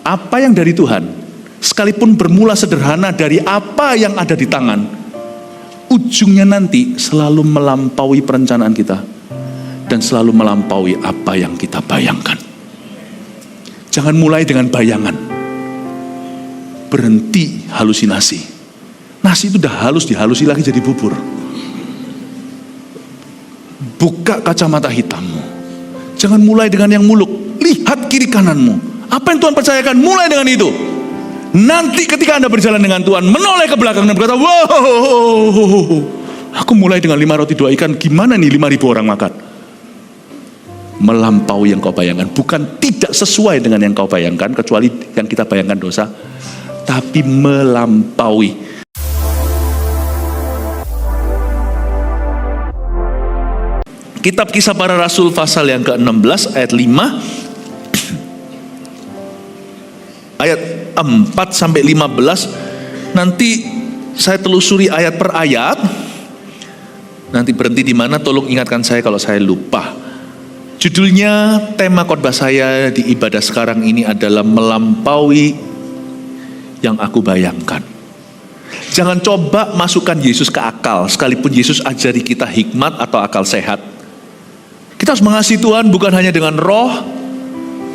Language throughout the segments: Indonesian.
Apa yang dari Tuhan, sekalipun bermula sederhana dari apa yang ada di tangan, ujungnya nanti selalu melampaui perencanaan kita dan selalu melampaui apa yang kita bayangkan. Jangan mulai dengan bayangan, berhenti halusinasi. Nasi itu udah halus, dihalusi lagi jadi bubur. Buka kacamata hitammu. Jangan mulai dengan yang muluk. Lihat kiri kananmu. Apa yang Tuhan percayakan, mulai dengan itu. Nanti ketika Anda berjalan dengan Tuhan, menoleh ke belakang dan berkata, wow, aku mulai dengan 5 roti 2 ikan, gimana nih 5.000 orang makan? Melampaui yang kau bayangkan. Bukan tidak sesuai dengan yang kau bayangkan, kecuali yang kita bayangkan dosa, tapi melampaui. Kitab Kisah Para Rasul pasal yang ke-16 ayat 5 ayat 4 sampai 15. Nanti saya telusuri ayat per ayat. Nanti berhenti di mana, tolong ingatkan saya kalau saya lupa. Judulnya, tema khotbah saya di ibadah sekarang ini adalah melampaui yang aku bayangkan. Jangan coba masukkan Yesus ke akal, sekalipun Yesus ajari kita hikmat atau akal sehat. Kita harus mengasihi Tuhan bukan hanya dengan roh,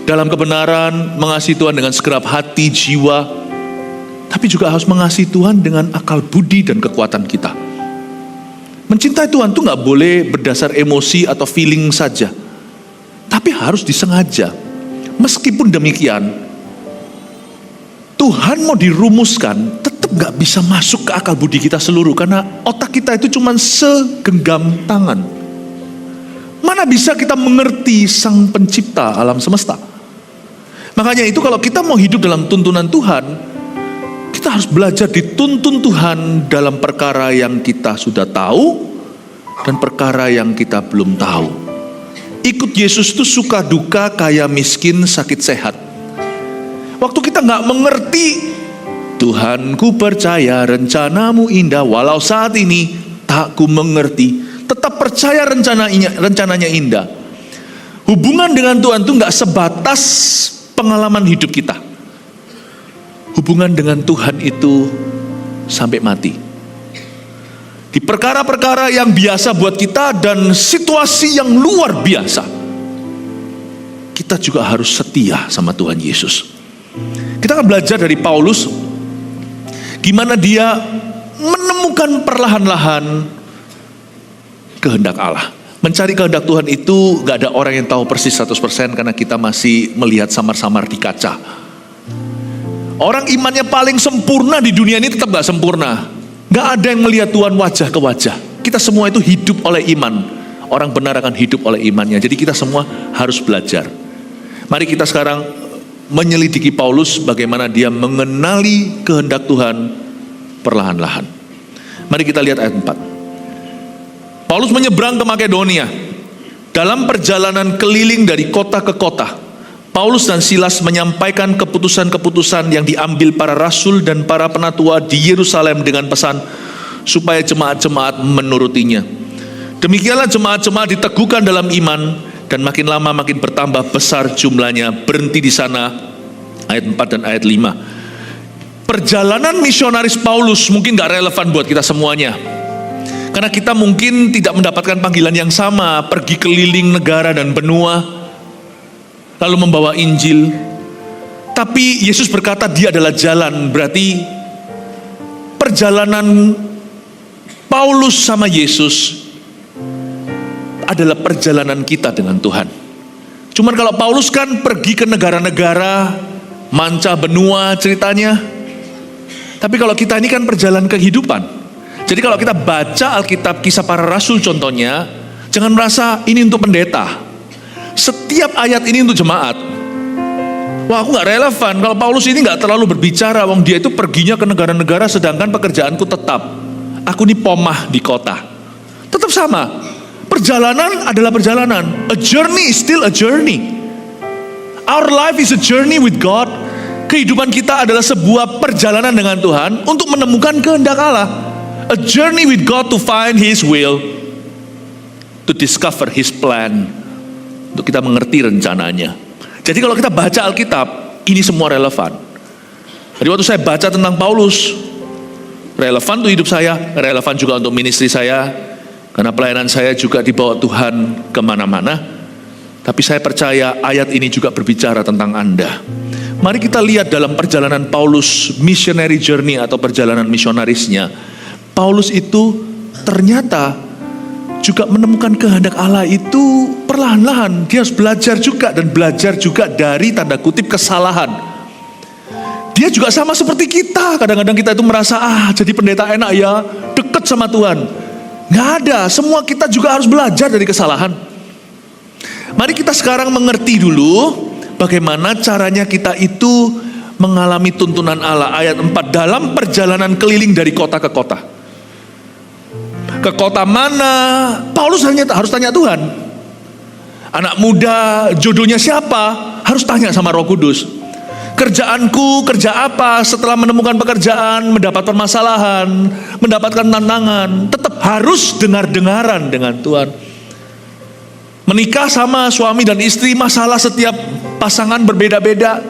dalam kebenaran, mengasihi Tuhan dengan segenap hati, jiwa, tapi juga harus mengasihi Tuhan dengan akal budi dan kekuatan kita. Mencintai Tuhan itu gak boleh berdasar emosi atau feeling saja, tapi harus disengaja. Meskipun demikian, Tuhan mau dirumuskan, tetap gak bisa masuk ke akal budi kita seluruh, karena otak kita itu cuma segenggam tangan. Mana bisa kita mengerti Sang Pencipta alam semesta? Makanya itu kalau kita mau hidup dalam tuntunan Tuhan, kita harus belajar dituntun Tuhan dalam perkara yang kita sudah tahu dan perkara yang kita belum tahu. Ikut Yesus itu suka duka, kaya miskin, sakit sehat. Waktu kita gak mengerti, Tuhan ku percaya rencanamu indah, walau saat ini tak ku mengerti, tetap percaya rencananya indah. Hubungan dengan Tuhan itu gak sebatas pengalaman hidup kita. Hubungan dengan Tuhan itu sampai mati. Di perkara-perkara yang biasa buat kita dan situasi yang luar biasa, kita juga harus setia sama Tuhan Yesus. Kita akan belajar dari Paulus, gimana dia menemukan perlahan-lahan kehendak Allah. Mencari kehendak Tuhan itu gak ada orang yang tahu persis 100%, karena kita masih melihat samar-samar di kaca. Orang imannya paling sempurna di dunia ini tetap gak sempurna. Gak ada yang melihat Tuhan wajah ke wajah. Kita semua itu hidup oleh iman. Orang benar akan hidup oleh imannya. Jadi kita semua harus belajar. Mari kita sekarang menyelidiki Paulus, bagaimana dia mengenali kehendak Tuhan perlahan-lahan. Mari kita lihat ayat 4. Paulus menyeberang ke Makedonia. Dalam perjalanan keliling dari kota ke kota, Paulus dan Silas menyampaikan keputusan-keputusan yang diambil para rasul dan para penatua di Yerusalem dengan pesan supaya jemaat-jemaat menurutinya. Demikianlah jemaat-jemaat diteguhkan dalam iman, dan makin lama makin bertambah besar jumlahnya. Berhenti di sana, ayat 4 dan ayat 5. Perjalanan misionaris Paulus mungkin gak relevan buat kita semuanya, karena kita mungkin tidak mendapatkan panggilan yang sama, pergi keliling negara dan benua, lalu membawa Injil. Tapi Yesus berkata dia adalah jalan, berarti perjalanan Paulus sama Yesus adalah perjalanan kita dengan Tuhan. Cuman kalau Paulus kan pergi ke negara-negara, manca benua ceritanya. Tapi kalau kita ini kan perjalanan kehidupan. Jadi kalau kita baca Alkitab Kisah Para Rasul contohnya, jangan merasa ini untuk pendeta. Setiap ayat ini untuk jemaat. Wah, aku gak relevan. Kalau Paulus ini gak terlalu berbicara, wong dia itu perginya ke negara-negara sedangkan pekerjaanku tetap. Aku ini pomah di kota. Tetap sama. Perjalanan adalah perjalanan. A journey is still a journey. Our life is a journey with God. Kehidupan kita adalah sebuah perjalanan dengan Tuhan untuk menemukan kehendak Allah. A journey with God to find His will, to discover His plan, untuk kita mengerti rencananya. Jadi kalau kita baca Alkitab, Ini semua relevan. Jadi waktu saya baca tentang Paulus, relevan untuk hidup saya, relevan juga untuk ministry saya, karena pelayanan saya juga dibawa Tuhan kemana-mana. Tapi saya percaya ayat ini juga berbicara tentang Anda. Mari kita lihat dalam perjalanan Paulus, missionary journey atau perjalanan misionarisnya. Paulus itu ternyata juga menemukan kehendak Allah itu perlahan-lahan. Dia harus belajar juga, dan belajar juga dari tanda kutip kesalahan. Dia juga sama seperti kita. Kadang-kadang kita itu merasa, jadi pendeta enak ya, deket sama Tuhan. Nggak ada, semua kita juga harus belajar dari kesalahan. Mari kita sekarang mengerti dulu bagaimana caranya kita itu mengalami tuntunan Allah. Ayat 4, dalam perjalanan keliling dari kota ke kota. Ke kota mana? Paulus harus tanya Tuhan. Anak muda, jodohnya siapa? Harus tanya sama Roh Kudus. Kerjaanku, kerja apa? Setelah menemukan pekerjaan, mendapat permasalahan, mendapatkan tantangan, tetap harus dengar-dengaran dengan Tuhan. Menikah sama suami dan istri, masalah setiap pasangan berbeda-beda,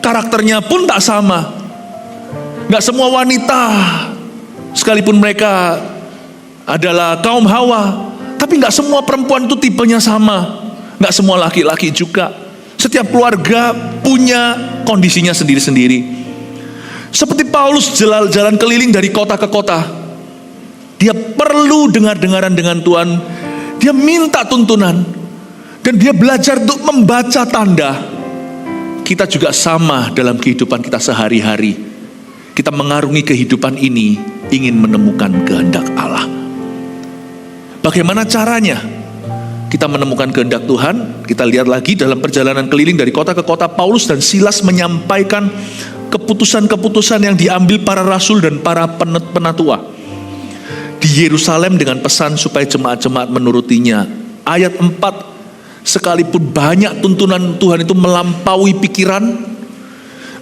karakternya pun tak sama. Gak semua wanita, sekalipun mereka adalah kaum Hawa, tapi gak semua perempuan itu tipenya sama. Gak semua laki-laki juga. Setiap keluarga punya kondisinya sendiri-sendiri. Seperti Paulus jalan keliling dari kota ke kota, dia perlu dengar-dengaran dengan Tuhan. Dia minta tuntunan, dan dia belajar untuk membaca tanda. Kita juga sama dalam kehidupan kita sehari-hari. Kita mengarungi kehidupan ini ingin menemukan kehendak Allah. Bagaimana caranya kita menemukan kehendak Tuhan? Kita lihat lagi dalam perjalanan keliling dari kota ke kota, Paulus dan Silas menyampaikan keputusan-keputusan yang diambil para rasul dan para penatua di Yerusalem dengan pesan supaya jemaat-jemaat menurutinya. Ayat 4, sekalipun banyak tuntunan Tuhan itu melampaui pikiran,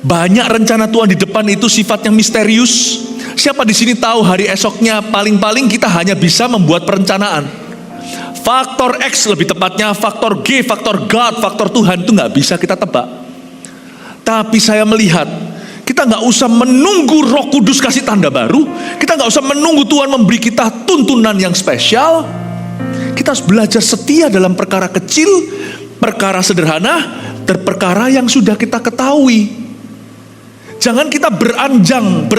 banyak rencana Tuhan di depan itu sifatnya misterius. Siapa di sini tahu hari esoknya? Paling-paling kita hanya bisa membuat perencanaan. Faktor X, lebih tepatnya faktor G, faktor God, faktor Tuhan itu nggak bisa kita tebak. Tapi saya melihat kita nggak usah menunggu Roh Kudus kasih tanda baru. Kita nggak usah menunggu Tuhan memberi kita tuntunan yang spesial. Kita harus belajar setia dalam perkara kecil, perkara sederhana, dan perkara yang sudah kita ketahui. Jangan kita berkanjang.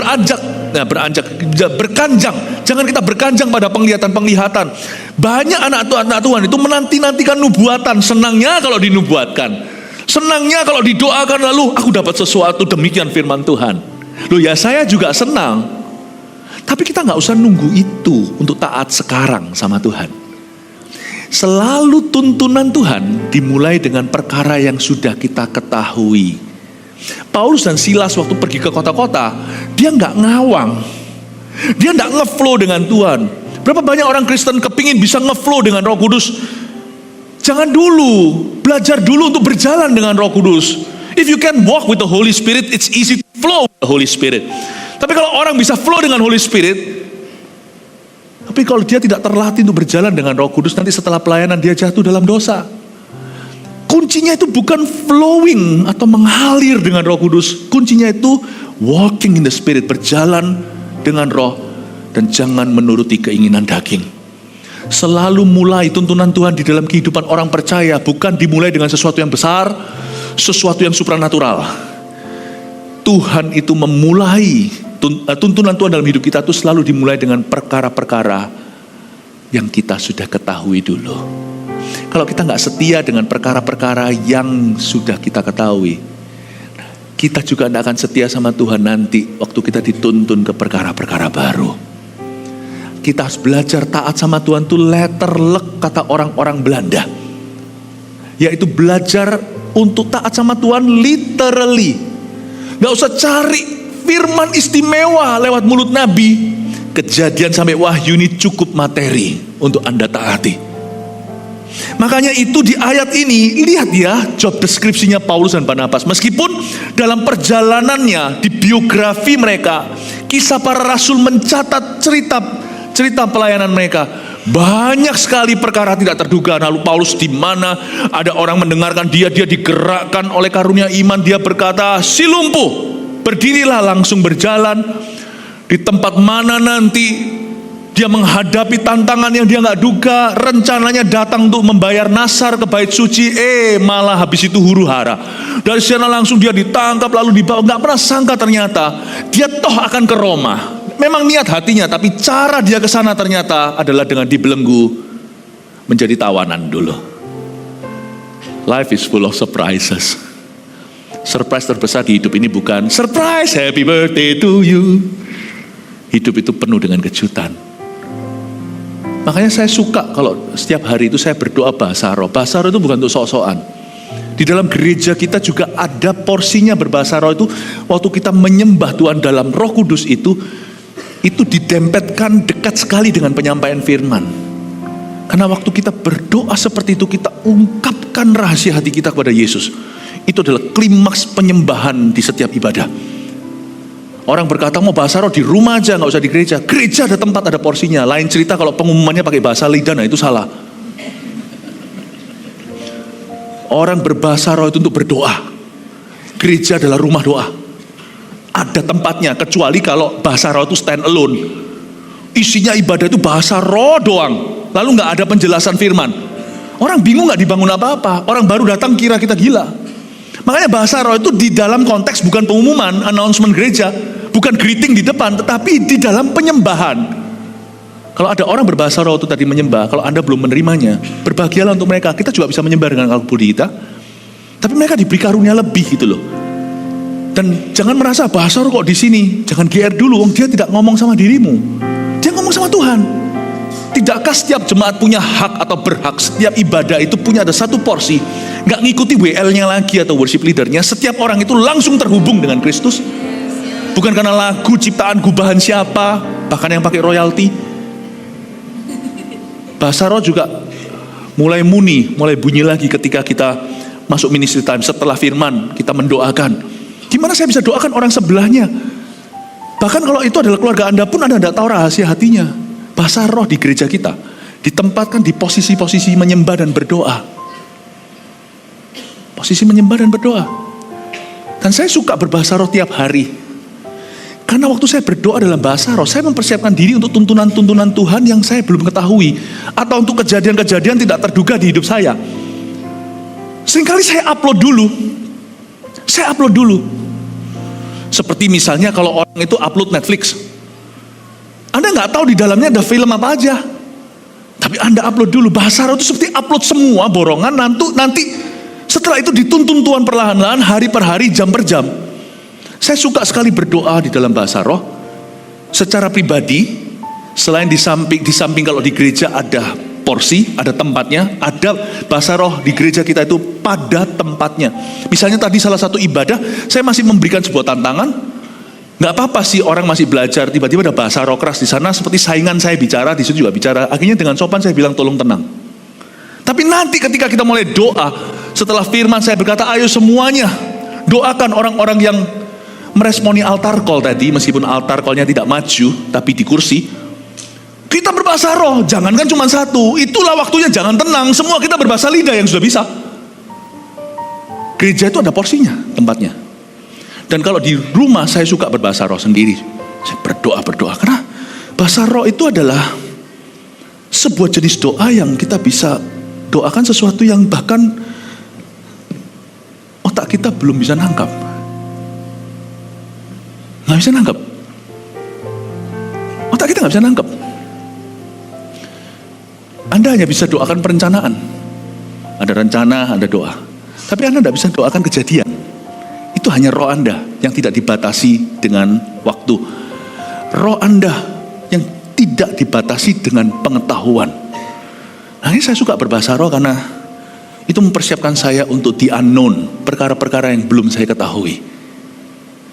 Jangan kita berkanjang pada penglihatan-penglihatan. Banyak anak Tuhan itu menanti-nantikan nubuatan. Senangnya kalau dinubuatkan. Senangnya kalau didoakan, lalu aku dapat sesuatu, demikian firman Tuhan. Loh ya, saya juga senang. Tapi kita gak usah nunggu itu untuk taat sekarang sama Tuhan. Selalu tuntunan Tuhan dimulai dengan perkara yang sudah kita ketahui. Paulus dan Silas waktu pergi ke kota-kota, dia gak ngawang. Dia gak ngeflow dengan Tuhan. Berapa banyak orang Kristen kepingin bisa ngeflow dengan Roh Kudus? Jangan dulu, belajar dulu untuk berjalan dengan Roh Kudus. If you can walk with the Holy Spirit, it's easy to flow with the Holy Spirit. Tapi kalau orang bisa flow dengan Holy Spirit, tapi kalau dia tidak terlatih untuk berjalan dengan Roh Kudus, nanti setelah pelayanan dia jatuh dalam dosa. Kuncinya itu bukan flowing atau mengalir dengan Roh Kudus. Kuncinya itu walking in the Spirit, berjalan dengan Roh, dan jangan menuruti keinginan daging. Selalu mulai tuntunan Tuhan di dalam kehidupan orang percaya bukan dimulai dengan sesuatu yang besar, sesuatu yang supranatural. Tuhan itu memulai tuntunan Tuhan dalam hidup kita itu selalu dimulai dengan perkara-perkara yang kita sudah ketahui dulu. Kalau kita nggak setia dengan perkara-perkara yang sudah kita ketahui, kita juga tidak akan setia sama Tuhan nanti waktu kita dituntun ke perkara-perkara baru. Kita harus belajar taat sama Tuhan itu letterlek, kata orang-orang Belanda, yaitu belajar untuk taat sama Tuhan literally. Gak usah cari firman istimewa lewat mulut Nabi. Kejadian sampai Wahyu ini cukup materi untuk Anda taati. Makanya itu di ayat ini, lihat ya job deskripsinya Paulus dan Barnabas. Meskipun dalam perjalanannya, di biografi mereka, kisah para rasul mencatat cerita pelayanan mereka. Banyak sekali perkara tidak terduga. Lalu Paulus di mana ada orang mendengarkan dia digerakkan oleh karunia iman. Dia berkata, si lumpuh, berdirilah, langsung berjalan. Di tempat mana nanti dia menghadapi tantangan yang dia nggak duga, rencananya datang untuk membayar nasar ke bait suci, malah habis itu huru hara. Dari sana langsung dia ditangkap lalu dibawa. Nggak pernah sangka ternyata dia toh akan ke Roma. Memang niat hatinya, tapi cara dia ke sana ternyata adalah dengan dibelenggu menjadi tawanan dulu. Life is full of surprises. Surprise terbesar di hidup ini bukan surprise happy birthday to you. Hidup itu penuh dengan kejutan. Makanya saya suka kalau setiap hari itu saya berdoa bahasa roh. Bahasa roh itu bukan untuk sok-sokan. Di dalam gereja kita juga ada porsinya berbahasa roh itu. Waktu kita menyembah Tuhan dalam Roh Kudus itu didempetkan dekat sekali dengan penyampaian firman. Karena waktu kita berdoa seperti itu, kita ungkapkan rahasia hati kita kepada Yesus. Itu adalah klimaks penyembahan di setiap ibadah. Orang berkata mau bahasa roh di rumah aja, gak usah di gereja. Gereja ada tempat, ada porsinya. Lain cerita kalau pengumumannya pakai bahasa lidah, nah itu salah. Orang berbahasa roh itu untuk berdoa. Gereja adalah rumah doa. Ada tempatnya, kecuali kalau bahasa roh itu stand alone. Isinya ibadah itu bahasa roh doang, lalu gak ada penjelasan firman. Orang bingung gak dibangun apa-apa. Orang baru datang kira kita gila. Makanya bahasa roh itu di dalam konteks bukan pengumuman, announcement gereja, bukan greeting di depan, tetapi di dalam penyembahan. Kalau ada orang berbahasa roh itu tadi menyembah, kalau Anda belum menerimanya, berbahagialah untuk mereka. Kita juga bisa menyembah dengan akal budi kita, tapi mereka diberi karunia lebih gitu loh. Dan jangan merasa bahasa roh kok di sini, jangan GR dulu, dia tidak ngomong sama dirimu, dia ngomong sama Tuhan. Tidakkah setiap jemaat punya hak atau berhak, setiap ibadah itu punya ada satu porsi, gak ngikuti WL-nya lagi atau worship leader-nya, setiap orang itu langsung terhubung dengan Kristus. Bukan karena lagu ciptaan gubahan siapa, bahkan yang pakai royalti. Bahasa roh juga mulai bunyi lagi ketika kita masuk ministry time. Setelah firman, kita mendoakan. Gimana saya bisa doakan orang sebelahnya? Bahkan kalau itu adalah keluarga Anda pun Anda tidak tahu rahasia hatinya. Bahasa roh di gereja kita ditempatkan di posisi-posisi menyembah dan berdoa. Posisi menyembah dan berdoa. Dan saya suka berbahasa roh tiap hari. Karena waktu saya berdoa dalam bahasa roh, saya mempersiapkan diri untuk tuntunan-tuntunan Tuhan yang saya belum ketahui. Atau untuk kejadian-kejadian tidak terduga di hidup saya. Seringkali saya upload dulu. Seperti misalnya kalau orang itu upload Netflix. Anda nggak tahu di dalamnya ada film apa aja. Tapi Anda upload dulu. Bahasa roh itu seperti upload semua borongan. Nanti setelah itu dituntun Tuhan perlahan-lahan, hari per hari, jam per jam. Saya suka sekali berdoa di dalam bahasa roh. Secara pribadi, selain di samping kalau di gereja ada porsi, ada tempatnya, ada bahasa roh di gereja kita itu pada tempatnya. Misalnya tadi salah satu ibadah, saya masih memberikan sebuah tantangan. Gak apa-apa sih orang masih belajar, tiba-tiba ada bahasa roh keras di sana, seperti saingan saya bicara, di situ juga bicara. Akhirnya dengan sopan saya bilang tolong tenang. Tapi nanti ketika kita mulai doa, setelah firman saya berkata, ayo semuanya doakan orang-orang yang meresponi altar call tadi, meskipun altar callnya tidak maju, tapi di kursi. Kita berbahasa roh, jangankan cuma satu, itulah waktunya jangan tenang, semua kita berbahasa lidah yang sudah bisa. Gereja itu ada porsinya, tempatnya. Dan kalau di rumah saya suka berbahasa roh sendiri. Saya berdoa, karena bahasa roh itu adalah sebuah jenis doa yang kita bisa doakan sesuatu yang bahkan otak kita belum bisa nangkap. Nggak bisa nangkep. Otak kita nggak bisa nangkep. Anda hanya bisa doakan perencanaan. Ada rencana, ada doa. Tapi Anda tidak bisa doakan kejadian. Itu hanya roh Anda yang tidak dibatasi dengan waktu. Roh Anda yang tidak dibatasi dengan pengetahuan. Nah, ini saya suka berbahasa roh karena itu mempersiapkan saya untuk the unknown. Perkara-perkara yang belum saya ketahui.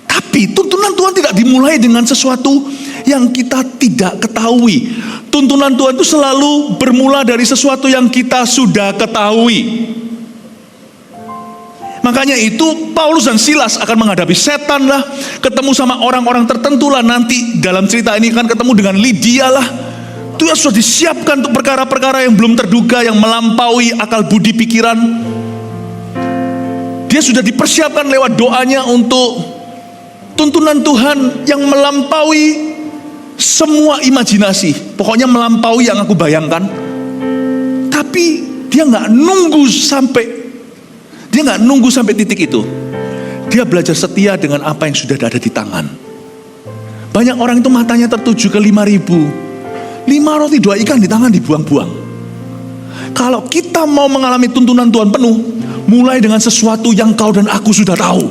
Tapi tuntunan Tuhan tidak dimulai dengan sesuatu yang kita tidak ketahui. Tuntunan Tuhan itu selalu bermula dari sesuatu yang kita sudah ketahui. Makanya itu Paulus dan Silas akan menghadapi setan lah, ketemu sama orang-orang tertentu lah, nanti dalam cerita ini kan ketemu dengan Lydia lah. Tuhan sudah disiapkan untuk perkara-perkara yang belum terduga, yang melampaui akal budi pikiran. Dia sudah dipersiapkan lewat doanya untuk tuntunan Tuhan yang melampaui semua imajinasi. Pokoknya melampaui yang aku bayangkan. Tapi dia nggak nunggu sampai titik itu. Dia belajar setia dengan apa yang sudah ada di tangan. Banyak orang itu matanya tertuju ke 5.000. 5 roti 2 ikan di tangan dibuang-buang. Kalau kita mau mengalami tuntunan Tuhan penuh, mulai dengan sesuatu yang kau dan aku sudah tahu.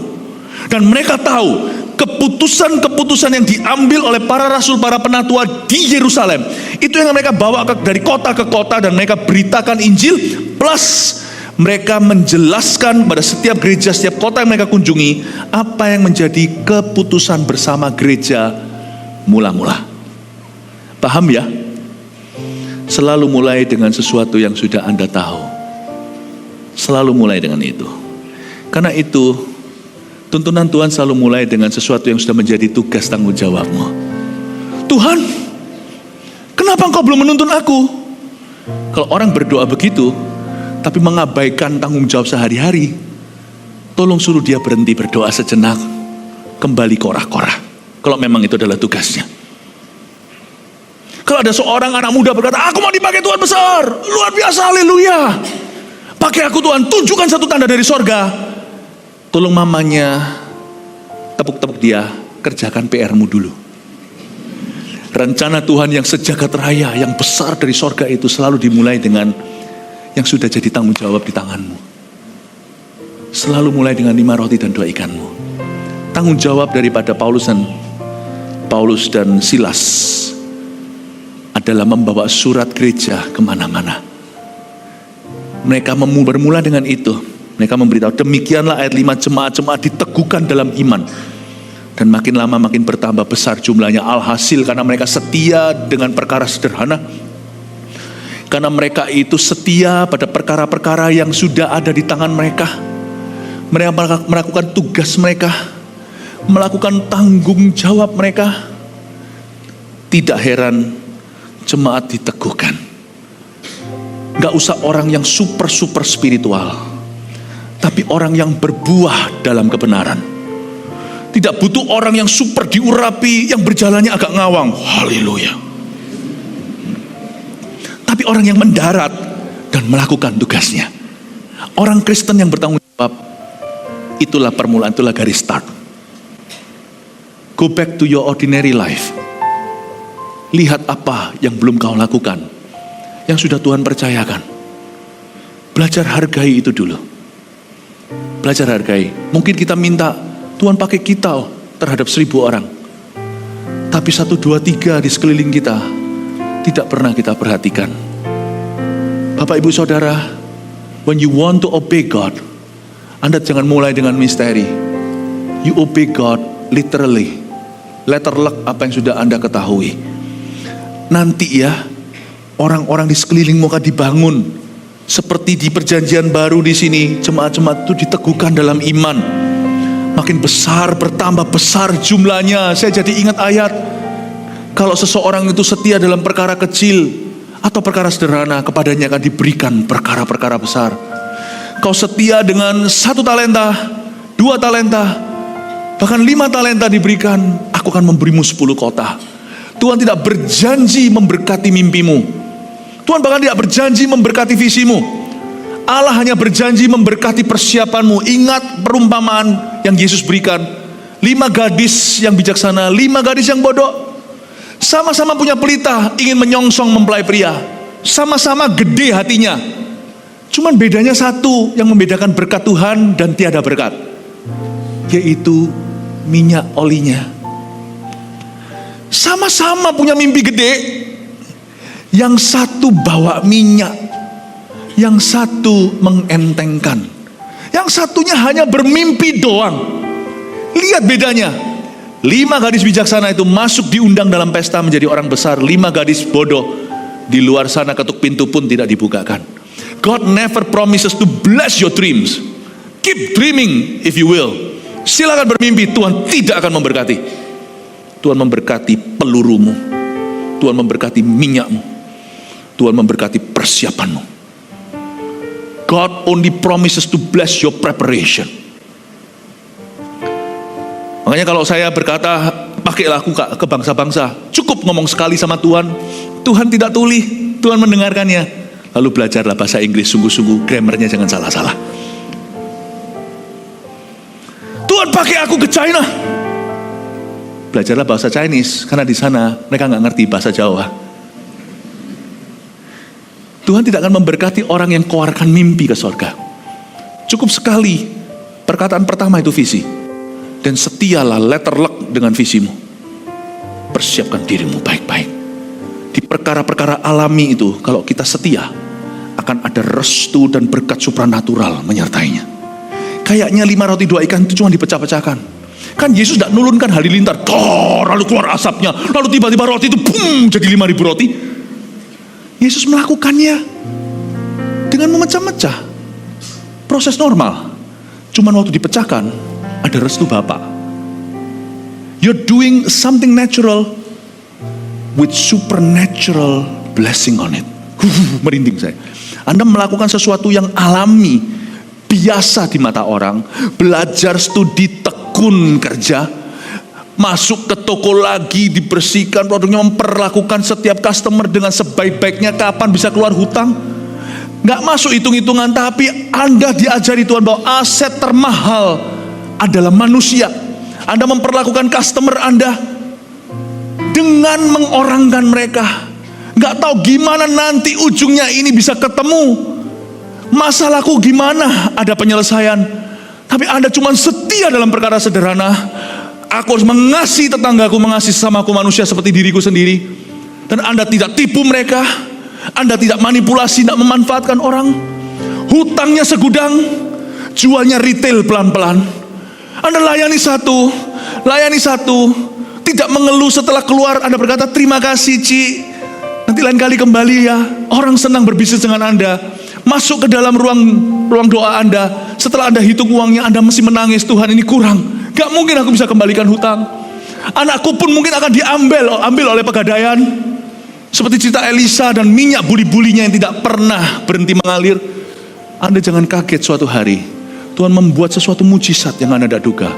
Dan mereka tahu keputusan-keputusan yang diambil oleh para rasul, para penatua di Yerusalem, itu yang mereka bawa dari kota ke kota dan mereka beritakan Injil, plus mereka menjelaskan pada setiap gereja, setiap kota yang mereka kunjungi, apa yang menjadi keputusan bersama gereja mula-mula. Paham ya? Selalu mulai dengan sesuatu yang sudah Anda tahu. Selalu mulai dengan itu. Karena itu, tuntunan Tuhan selalu mulai dengan sesuatu yang sudah menjadi tugas tanggung jawabmu. Tuhan, kenapa Engkau belum menuntun aku? Kalau orang berdoa begitu, tapi mengabaikan tanggung jawab sehari-hari, tolong suruh dia berhenti berdoa sejenak, kembali korah-korah. Kalau memang itu adalah tugasnya. Kalau ada seorang anak muda berkata, aku mau dipakai Tuhan besar, luar biasa, haleluya. Pakai aku Tuhan, tunjukkan satu tanda dari sorga. Tolong mamanya tepuk-tepuk dia, kerjakan PR-mu dulu. Rencana Tuhan yang sejagat raya, yang besar dari sorga itu selalu dimulai dengan yang sudah jadi tanggung jawab di tanganmu. Selalu mulai dengan 5 roti dan 2 ikanmu. Tanggung jawab daripada Paulus dan Silas adalah membawa surat gereja kemana-mana. Mereka bermula dengan itu. Mereka memberitahu, demikianlah ayat 5, jemaat-jemaat diteguhkan dalam iman. Dan makin lama makin bertambah besar jumlahnya. Alhasil karena mereka setia dengan perkara sederhana. Karena mereka itu setia pada perkara-perkara yang sudah ada di tangan mereka. Mereka melakukan tugas mereka. Melakukan tanggung jawab mereka. Tidak heran jemaat diteguhkan. Gak usah orang yang super spiritual, tapi orang yang berbuah dalam kebenaran. Tidak butuh orang yang super diurapi, yang berjalannya agak ngawang, haleluya. Tapi orang yang mendarat dan melakukan tugasnya. Orang Kristen yang bertanggung jawab, itulah permulaan, itulah garis start. Go back to your ordinary life. Lihat apa yang belum kau lakukan, yang sudah Tuhan percayakan. Belajar hargai itu dulu. Belajar hargai. Mungkin kita minta Tuhan pakai kita terhadap 1.000 orang, tapi 1, 2, 3 di sekeliling kita tidak pernah kita perhatikan. Bapak ibu saudara, when you want to obey God, Anda jangan mulai dengan misteri. You obey God literally. Letterlek apa yang sudah Anda ketahui. Nanti ya, orang-orang di sekelilingmu akan dibangun seperti di perjanjian baru di sini. Jemaat-jemaat itu diteguhkan dalam iman. Makin besar, bertambah besar jumlahnya. Saya jadi ingat ayat, kalau seseorang itu setia dalam perkara kecil atau perkara sederhana, kepadanya akan diberikan perkara-perkara besar. Kau setia dengan 1 talenta, 2 talenta, bahkan 5 talenta diberikan, aku akan memberimu 10 kota. Tuhan tidak berjanji memberkati mimpimu. Tuhan bahkan tidak berjanji memberkati visimu. Allah hanya berjanji memberkati persiapanmu. Ingat perumpamaan yang Yesus berikan. 5 gadis yang bijaksana, 5 gadis yang bodoh. Sama-sama punya pelita, ingin menyongsong mempelai pria. Sama-sama gede hatinya. Cuman bedanya satu yang membedakan berkat Tuhan dan tiada berkat, yaitu minyak olinya. Sama-sama punya mimpi gede. Yang satu bawa minyak, yang satu mengentengkan, yang satunya hanya bermimpi doang. Lihat bedanya. 5 gadis bijaksana itu masuk diundang dalam pesta menjadi orang besar. 5 gadis bodoh di luar sana ketuk pintu pun tidak dibukakan. God never promises to bless your dreams. Keep dreaming if you will. Silakan bermimpi, Tuhan tidak akan memberkati. Tuhan memberkati pelurumu. Tuhan memberkati minyakmu. Tuhan memberkati persiapanmu. God only promises to bless your preparation. Makanya kalau saya berkata, pakailah aku ke bangsa-bangsa, cukup ngomong sekali sama Tuhan, Tuhan tidak tuli, Tuhan mendengarkannya. Lalu belajarlah bahasa Inggris sungguh-sungguh, grammarnya jangan salah-salah. Tuhan pakai aku ke China, belajarlah bahasa Chinese, karena di sana mereka nggak ngerti bahasa Jawa. Tuhan tidak akan memberkati orang yang keluarkan mimpi ke surga. Cukup sekali perkataan pertama itu visi, dan setialah letterlock dengan visimu. Persiapkan dirimu baik-baik. Di perkara-perkara alami itu, kalau kita setia, akan ada restu dan berkat supranatural menyertainya. Kayaknya 5 roti 2 ikan itu cuma dipecah-pecahkan. Kan Yesus tidak nulunkan halilintar, lalu keluar asapnya, lalu tiba-tiba roti itu boom, jadi 5.000 roti. Yesus melakukannya dengan memecah-mecah. Proses normal. Cuman waktu dipecahkan, ada restu Bapa. You're doing something natural with supernatural blessing on it. Merinding saya. Anda melakukan sesuatu yang alami, biasa di mata orang, belajar studi tekun kerja, masuk ke toko lagi, dibersihkan produknya, memperlakukan setiap customer dengan sebaik-baiknya, kapan bisa keluar hutang. Gak masuk hitung-hitungan, tapi Anda diajari Tuhan bahwa aset termahal adalah manusia. Anda memperlakukan customer Anda dengan mengorangkan mereka. Gak tahu gimana nanti ujungnya ini bisa ketemu. Masalahku gimana, ada penyelesaian. Tapi Anda cuma setia dalam perkara sederhana. Aku harus mengasihi tetanggaku, mengasihi sesamaku manusia seperti diriku sendiri. Dan Anda tidak tipu mereka, Anda tidak manipulasi, tidak memanfaatkan orang. Hutangnya segudang, jualnya retail pelan-pelan. Anda layani satu, tidak mengeluh setelah keluar. Anda berkata, terima kasih Ci, nanti lain kali kembali ya. Orang senang berbisnis dengan Anda. Masuk ke dalam ruang doa Anda, setelah Anda hitung uangnya, Anda mesti menangis, Tuhan ini kurang. Gak mungkin aku bisa kembalikan hutang. Anakku pun mungkin akan diambil oleh pegadaian. Seperti cerita Elisa dan minyak buli-bulinya yang tidak pernah berhenti mengalir. Anda jangan kaget suatu hari Tuhan membuat sesuatu mujizat yang Anda tidak duga.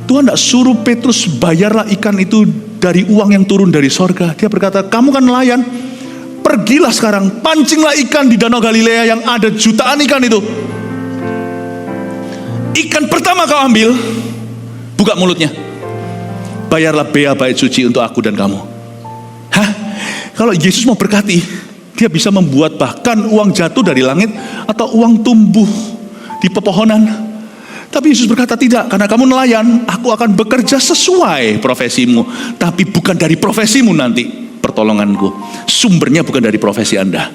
Tuhan tidak suruh Petrus bayarlah ikan itu dari uang yang turun dari sorga. Dia berkata, kamu kan nelayan, pergilah sekarang, pancinglah ikan di Danau Galilea yang ada jutaan ikan itu. Ikan pertama kau ambil, buka mulutnya, bayarlah bea bait suci untuk aku dan kamu. Hah? Kalau Yesus mau berkati, dia bisa membuat bahkan uang jatuh dari langit atau uang tumbuh di pepohonan. Tapi Yesus berkata tidak, karena kamu nelayan, aku akan bekerja sesuai profesimu, tapi bukan dari profesimu nanti pertolonganku. Sumbernya bukan dari profesi Anda,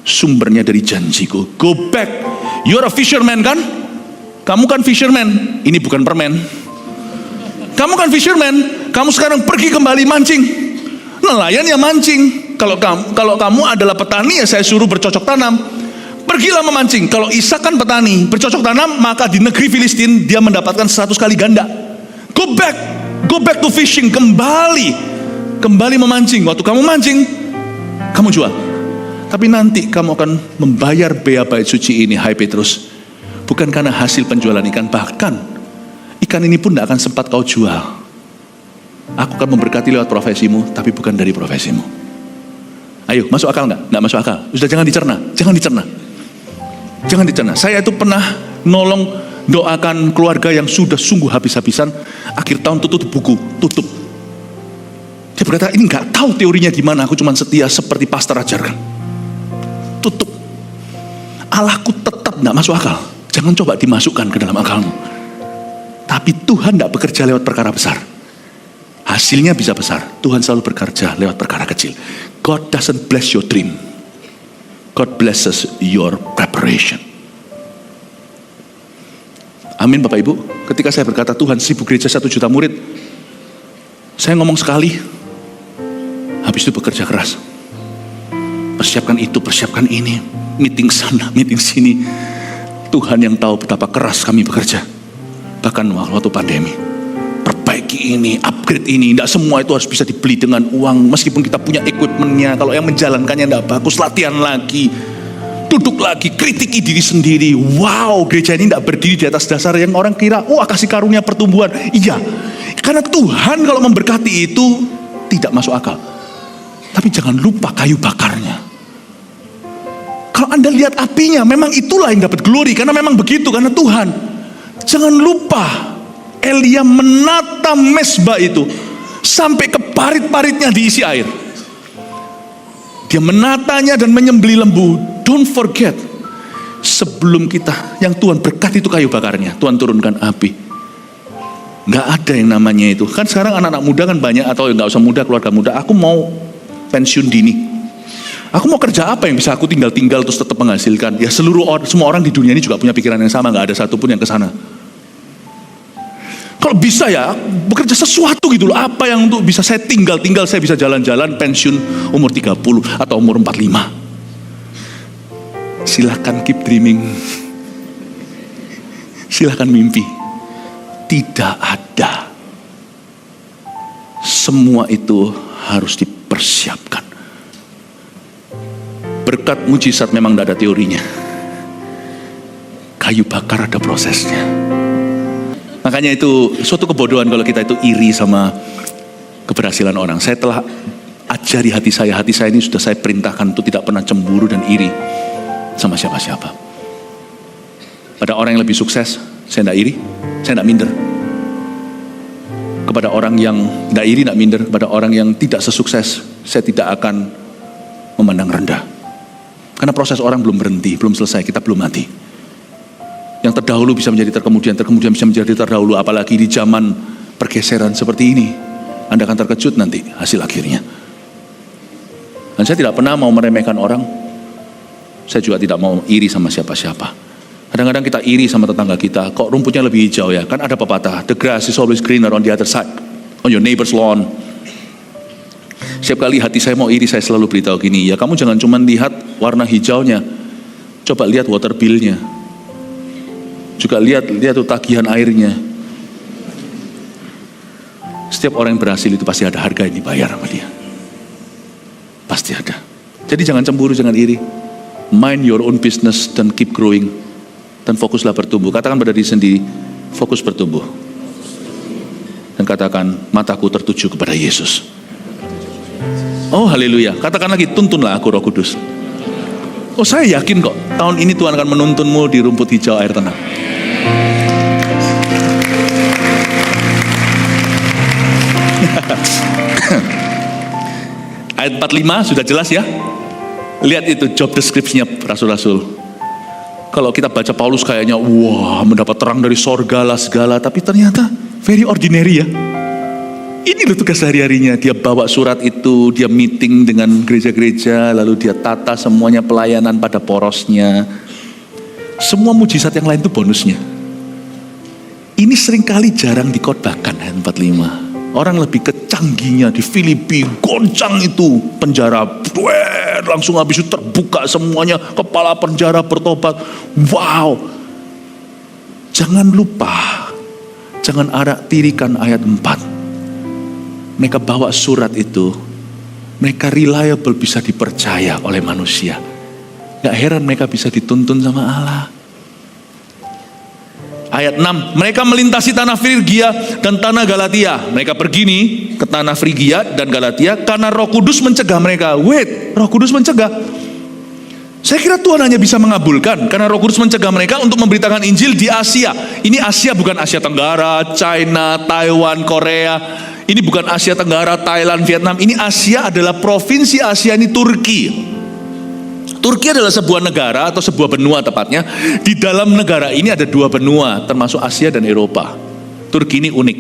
sumbernya dari janjiku. Go back, you're a fisherman kan? Kamu kan fisherman, ini bukan permen. Kamu kan fisherman, kamu sekarang pergi kembali mancing. Nelayan ya mancing. Kalau kamu adalah petani ya saya suruh bercocok tanam. Pergilah memancing. Kalau Ishak kan petani, bercocok tanam, maka di negeri Filistin dia mendapatkan 100 kali ganda. Go back to fishing, kembali memancing. Waktu kamu mancing, kamu jual. Tapi nanti kamu akan membayar bea bait suci ini, hai Petrus. Bukan karena hasil penjualan ikan, bahkan ikan ini pun tidak akan sempat kau jual. Aku akan memberkati lewat profesimu, tapi bukan dari profesimu. Ayo, masuk akal nggak? Nggak masuk akal. Sudah jangan dicerna. Saya itu pernah nolong doakan keluarga yang sudah sungguh habis-habisan. Akhir tahun tutup buku, tutup. Dia berkata, ini nggak tahu teorinya gimana. Aku cuma setia seperti pastor ajarkan. Tutup. Allahku tetap nggak masuk akal. Jangan coba dimasukkan ke dalam akalmu. Tapi Tuhan tidak bekerja lewat perkara besar. Hasilnya bisa besar. Tuhan selalu bekerja lewat perkara kecil. God doesn't bless your dream. God blesses your preparation. Amin Bapak Ibu. Ketika saya berkata Tuhan 1000 gereja 1 juta murid, saya ngomong sekali, habis itu bekerja keras. Persiapkan itu, persiapkan ini, meeting sana, meeting sini. Tuhan yang tahu betapa keras kami bekerja. Bahkan waktu pandemi, perbaiki perbaiki ini, upgrade ini. Tidak semua itu harus bisa dibeli dengan uang. Meskipun kita punya equipmentnya, kalau yang menjalankannya tidak bagus, latihan lagi, duduk lagi, kritiki diri sendiri. Wow, gereja ini tidak berdiri di atas dasar yang orang kira, wah kasih karunia pertumbuhan. Iya, karena Tuhan kalau memberkati itu tidak masuk akal. Tapi jangan lupa kayu bakarnya. Kalau Anda lihat apinya, memang itulah yang dapat glory, karena memang begitu, karena Tuhan. Jangan lupa Elia menata mezbah itu sampai ke parit-paritnya diisi air. Dia menatanya dan menyembelih lembu. Don't forget, sebelum kita, yang Tuhan berkati itu kayu bakarnya, Tuhan turunkan api. Nggak ada yang namanya itu. Kan sekarang anak-anak muda kan banyak, atau nggak usah muda, keluarga muda, aku mau pensiun dini. Aku mau kerja apa yang bisa aku tinggal-tinggal terus tetap menghasilkan? Ya semua orang di dunia ini juga punya pikiran yang sama, nggak ada satupun yang kesana. Kalau bisa ya, bekerja sesuatu gitu loh. Apa yang untuk bisa saya tinggal-tinggal, saya bisa jalan-jalan pensiun umur 30 atau umur 45. Silahkan keep dreaming. Silahkan mimpi. Tidak ada. Semua itu harus dipersiapkan. Berkat mujizat memang tidak ada teorinya. Kayu bakar ada prosesnya. Makanya itu suatu kebodohan kalau kita itu iri sama keberhasilan orang. Saya telah ajari hati saya ini sudah saya perintahkan untuk tidak pernah cemburu dan iri sama siapa-siapa. Pada orang yang lebih sukses, saya tidak iri, saya tidak minder. Kepada orang yang tidak iri, tidak minder. Kepada orang yang tidak sesukses, saya tidak akan memandang rendah. Karena proses orang belum berhenti, belum selesai, kita belum mati. Yang terdahulu bisa menjadi terkemudian, terkemudian bisa menjadi terdahulu. Apalagi di zaman pergeseran seperti ini, Anda akan terkejut nanti hasil akhirnya. Dan saya tidak pernah mau meremehkan orang. Saya juga tidak mau iri sama siapa-siapa. Kadang-kadang kita iri sama tetangga kita, kok rumputnya lebih hijau ya? Kan ada pepatah, the grass is always greener on the other side, on your neighbor's lawn. Setiap kali hati saya mau iri, saya selalu beritahu gini, ya kamu jangan cuma lihat warna hijaunya, coba lihat water bill-nya. Juga lihat tuh tagihan airnya. Setiap orang yang berhasil itu pasti ada harga yang dibayar sama dia. Pasti ada. Jadi jangan cemburu, jangan iri. Mind your own business dan keep growing. Dan fokuslah bertumbuh. Katakan pada diri sendiri, fokus bertumbuh. Dan katakan, mataku tertuju kepada Yesus. Oh haleluya. Katakan lagi, tuntunlah aku Roh Kudus. Oh saya yakin kok, tahun ini Tuhan akan menuntunmu di rumput hijau air tenang. Ayat 45 sudah jelas ya. Lihat itu job description-nya rasul-rasul. Kalau kita baca Paulus kayaknya wah mendapat terang dari sorga lah segala, tapi ternyata very ordinary ya. Ini loh tugas sehari-harinya. Dia bawa surat itu, dia meeting dengan gereja-gereja, lalu dia tata semuanya pelayanan pada porosnya. Semua mujizat yang lain itu bonusnya. Ini seringkali jarang dikhotbahkan ayat 45. Orang lebih kecanggihnya di Filipi, goncang itu penjara, langsung habis itu terbuka semuanya, kepala penjara bertobat. Wow. Jangan lupa, jangan arak tirikan ayat 4. Mereka bawa surat itu, mereka reliable, bisa dipercaya oleh manusia. Gak heran mereka bisa dituntun sama Allah. Ayat 6, mereka melintasi tanah Frigia dan tanah Galatia. Mereka pergi nih ke tanah Frigia dan Galatia karena Roh Kudus mencegah mereka. Wait, Roh Kudus mencegah. Saya kira Tuhan hanya bisa mengabulkan karena Roh Kudus mencegah mereka untuk memberitakan Injil di Asia. Ini Asia bukan Asia Tenggara, China, Taiwan, Korea. Ini bukan Asia Tenggara, Thailand, Vietnam. Ini Asia adalah provinsi Asia, ini Turki. Turki adalah sebuah negara atau sebuah benua tepatnya. Di dalam negara ini ada dua benua, termasuk Asia dan Eropa. Turki ini unik,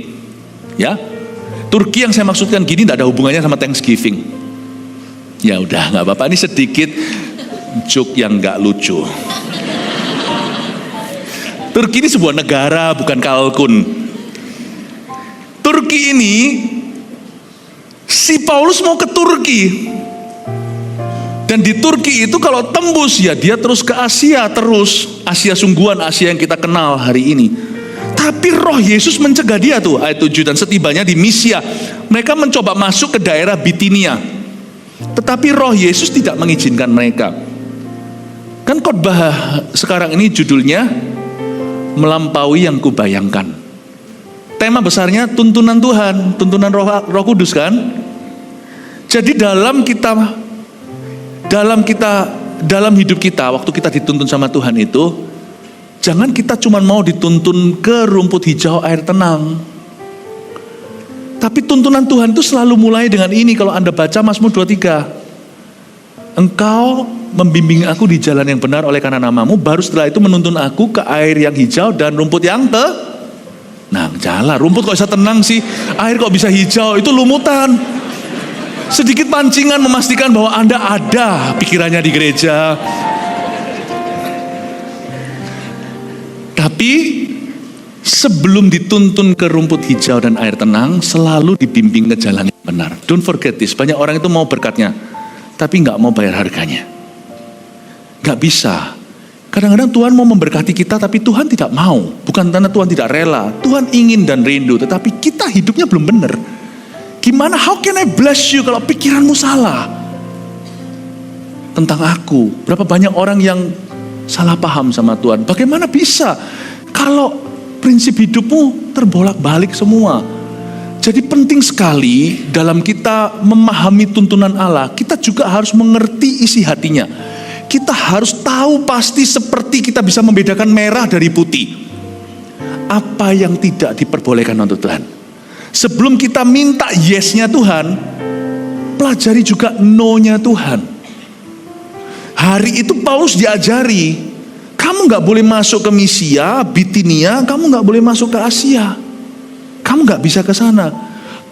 ya. Turki yang saya maksudkan gini tidak ada hubungannya sama Thanksgiving. Ya udah, nggak apa-apa. Ini sedikit joke yang nggak lucu. Turki ini sebuah negara, bukan kalkun. Turki ini, si Paulus mau ke Turki. Dan di Turki itu kalau tembus ya dia terus ke Asia terus. Asia sungguhan, Asia yang kita kenal hari ini. Tapi roh Yesus mencegah dia tuh, ayat 7. Dan setibanya di Misia, mereka mencoba masuk ke daerah Bitinia. Tetapi roh Yesus tidak mengizinkan mereka. Kan khotbah sekarang ini judulnya melampaui yang kubayangkan. Tema besarnya tuntunan Tuhan, tuntunan Roh Kudus kan. Jadi dalam hidup kita, waktu kita dituntun sama Tuhan itu, jangan kita cuma mau dituntun ke rumput hijau air tenang. Tapi tuntunan Tuhan itu selalu mulai dengan ini. Kalau Anda baca Mazmur 23, Engkau membimbing aku di jalan yang benar oleh karena namamu. Baru setelah itu menuntun aku ke air yang hijau dan rumput yang tenang. Jalan, rumput kok bisa tenang sih? Air kok bisa hijau? Itu lumutan. Sedikit pancingan memastikan bahwa Anda ada pikirannya di gereja. Tapi sebelum dituntun ke rumput hijau dan air tenang, selalu dibimbing ke jalan yang benar. Don't forget this. Banyak orang itu mau berkatnya, tapi nggak mau bayar harganya. Nggak bisa. Kadang-kadang Tuhan mau memberkati kita, tapi Tuhan tidak mau. Bukan karena Tuhan tidak rela. Tuhan ingin dan rindu, tetapi kita hidupnya belum benar. Gimana? How can I bless you kalau pikiranmu salah tentang aku? Berapa banyak orang yang salah paham sama Tuhan? Bagaimana bisa kalau prinsip hidupmu terbolak-balik semua? Jadi penting sekali dalam kita memahami tuntunan Allah, kita juga harus mengerti isi hatinya. Kita harus tahu pasti seperti kita bisa membedakan merah dari putih. Apa yang tidak diperbolehkan untuk Tuhan. Sebelum kita minta yes-nya Tuhan, pelajari juga no-nya Tuhan. Hari itu Paulus diajari, kamu gak boleh masuk ke Misia, Bitinia, kamu gak boleh masuk ke Asia. Kamu gak bisa ke sana.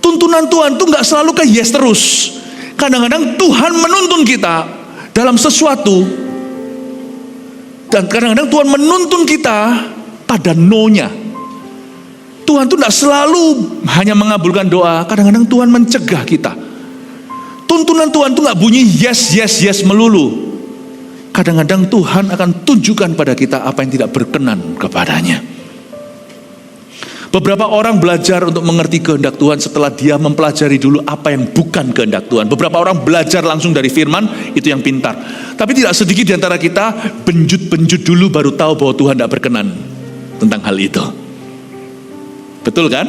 Tuntunan Tuhan tuh gak selalu ke yes terus. Kadang-kadang Tuhan menuntun kita dalam sesuatu, dan kadang-kadang Tuhan menuntun kita pada no-nya. Tuhan tuh gak selalu hanya mengabulkan doa, kadang-kadang Tuhan mencegah kita. Tuntunan Tuhan tuh gak bunyi yes, yes, yes melulu. Kadang-kadang Tuhan akan tunjukkan pada kita apa yang tidak berkenan kepadanya. Beberapa orang belajar untuk mengerti kehendak Tuhan setelah dia mempelajari dulu apa yang bukan kehendak Tuhan. Beberapa orang belajar langsung dari firman, itu yang pintar. Tapi tidak sedikit di antara kita benjut-benjut dulu baru tahu bahwa Tuhan tidak berkenan tentang hal itu. Betul kan?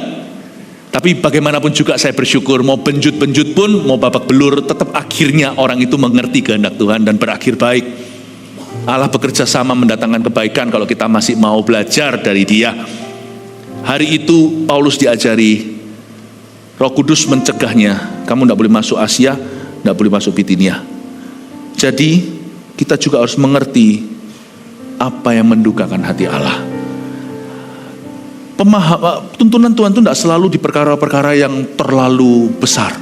Tapi bagaimanapun juga saya bersyukur, mau benjut-benjut pun, mau babak belur, tetap akhirnya orang itu mengerti kehendak Tuhan dan berakhir baik. Allah bekerja sama mendatangkan kebaikan kalau kita masih mau belajar dari Dia. Hari itu Paulus diajari, Roh Kudus mencegahnya, kamu tidak boleh masuk Asia, tidak boleh masuk Bitinia. Jadi kita juga harus mengerti apa yang mendukakan hati Allah. Tuntunan Tuhan itu tidak selalu di perkara-perkara yang terlalu besar.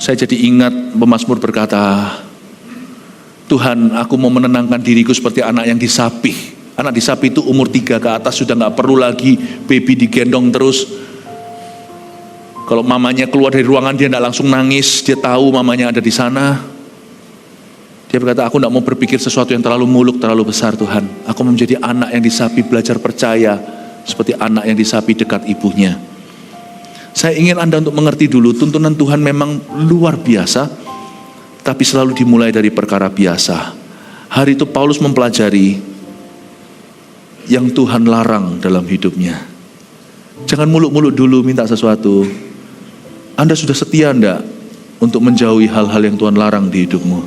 Saya jadi ingat pemazmur berkata, Tuhan, aku mau menenangkan diriku seperti anak yang disapih. Anak disapih itu umur 3 ke atas sudah gak perlu lagi baby digendong terus. Kalau mamanya keluar dari ruangan dia tidak langsung nangis, dia tahu mamanya ada di sana. Dia berkata, aku tidak mau berpikir sesuatu yang terlalu muluk, terlalu besar Tuhan. Aku mau menjadi anak yang disapih, belajar percaya seperti anak yang disapih dekat ibunya. Saya ingin Anda untuk mengerti dulu, tuntunan Tuhan memang luar biasa, tapi selalu dimulai dari perkara biasa. Hari itu Paulus mempelajari yang Tuhan larang dalam hidupnya. Jangan muluk-muluk dulu minta sesuatu. Anda sudah setia enggak untuk menjauhi hal-hal yang Tuhan larang di hidupmu?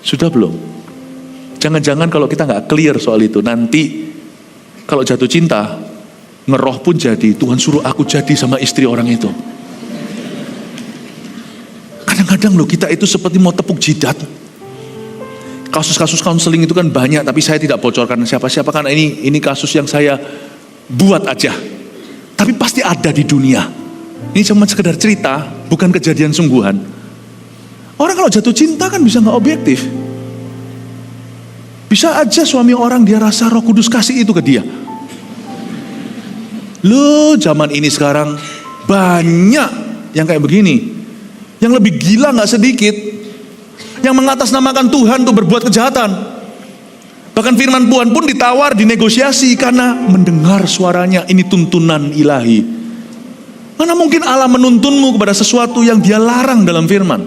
Sudah belum? Jangan-jangan kalau kita nggak clear soal itu, nanti kalau jatuh cinta, ngeroh pun jadi, Tuhan suruh aku jadi sama istri orang itu. Kadang-kadang loh kita itu seperti mau tepuk jidat. Kasus-kasus konseling itu kan banyak, tapi saya tidak bocorkan siapa-siapa karena ini kasus yang saya buat aja. Tapi pasti ada di dunia. Ini cuma sekedar cerita, bukan kejadian sungguhan. Orang kalau jatuh cinta kan bisa nggak objektif. Bisa aja suami orang dia rasa Roh Kudus kasih itu ke dia. Loh, zaman ini sekarang banyak yang kayak begini. Yang lebih gila gak sedikit. Yang mengatasnamakan Tuhan untuk berbuat kejahatan. Bahkan firman Tuhan pun ditawar, dinegosiasi karena mendengar suaranya. Ini tuntunan ilahi. Mana mungkin Allah menuntunmu kepada sesuatu yang Dia larang dalam firman?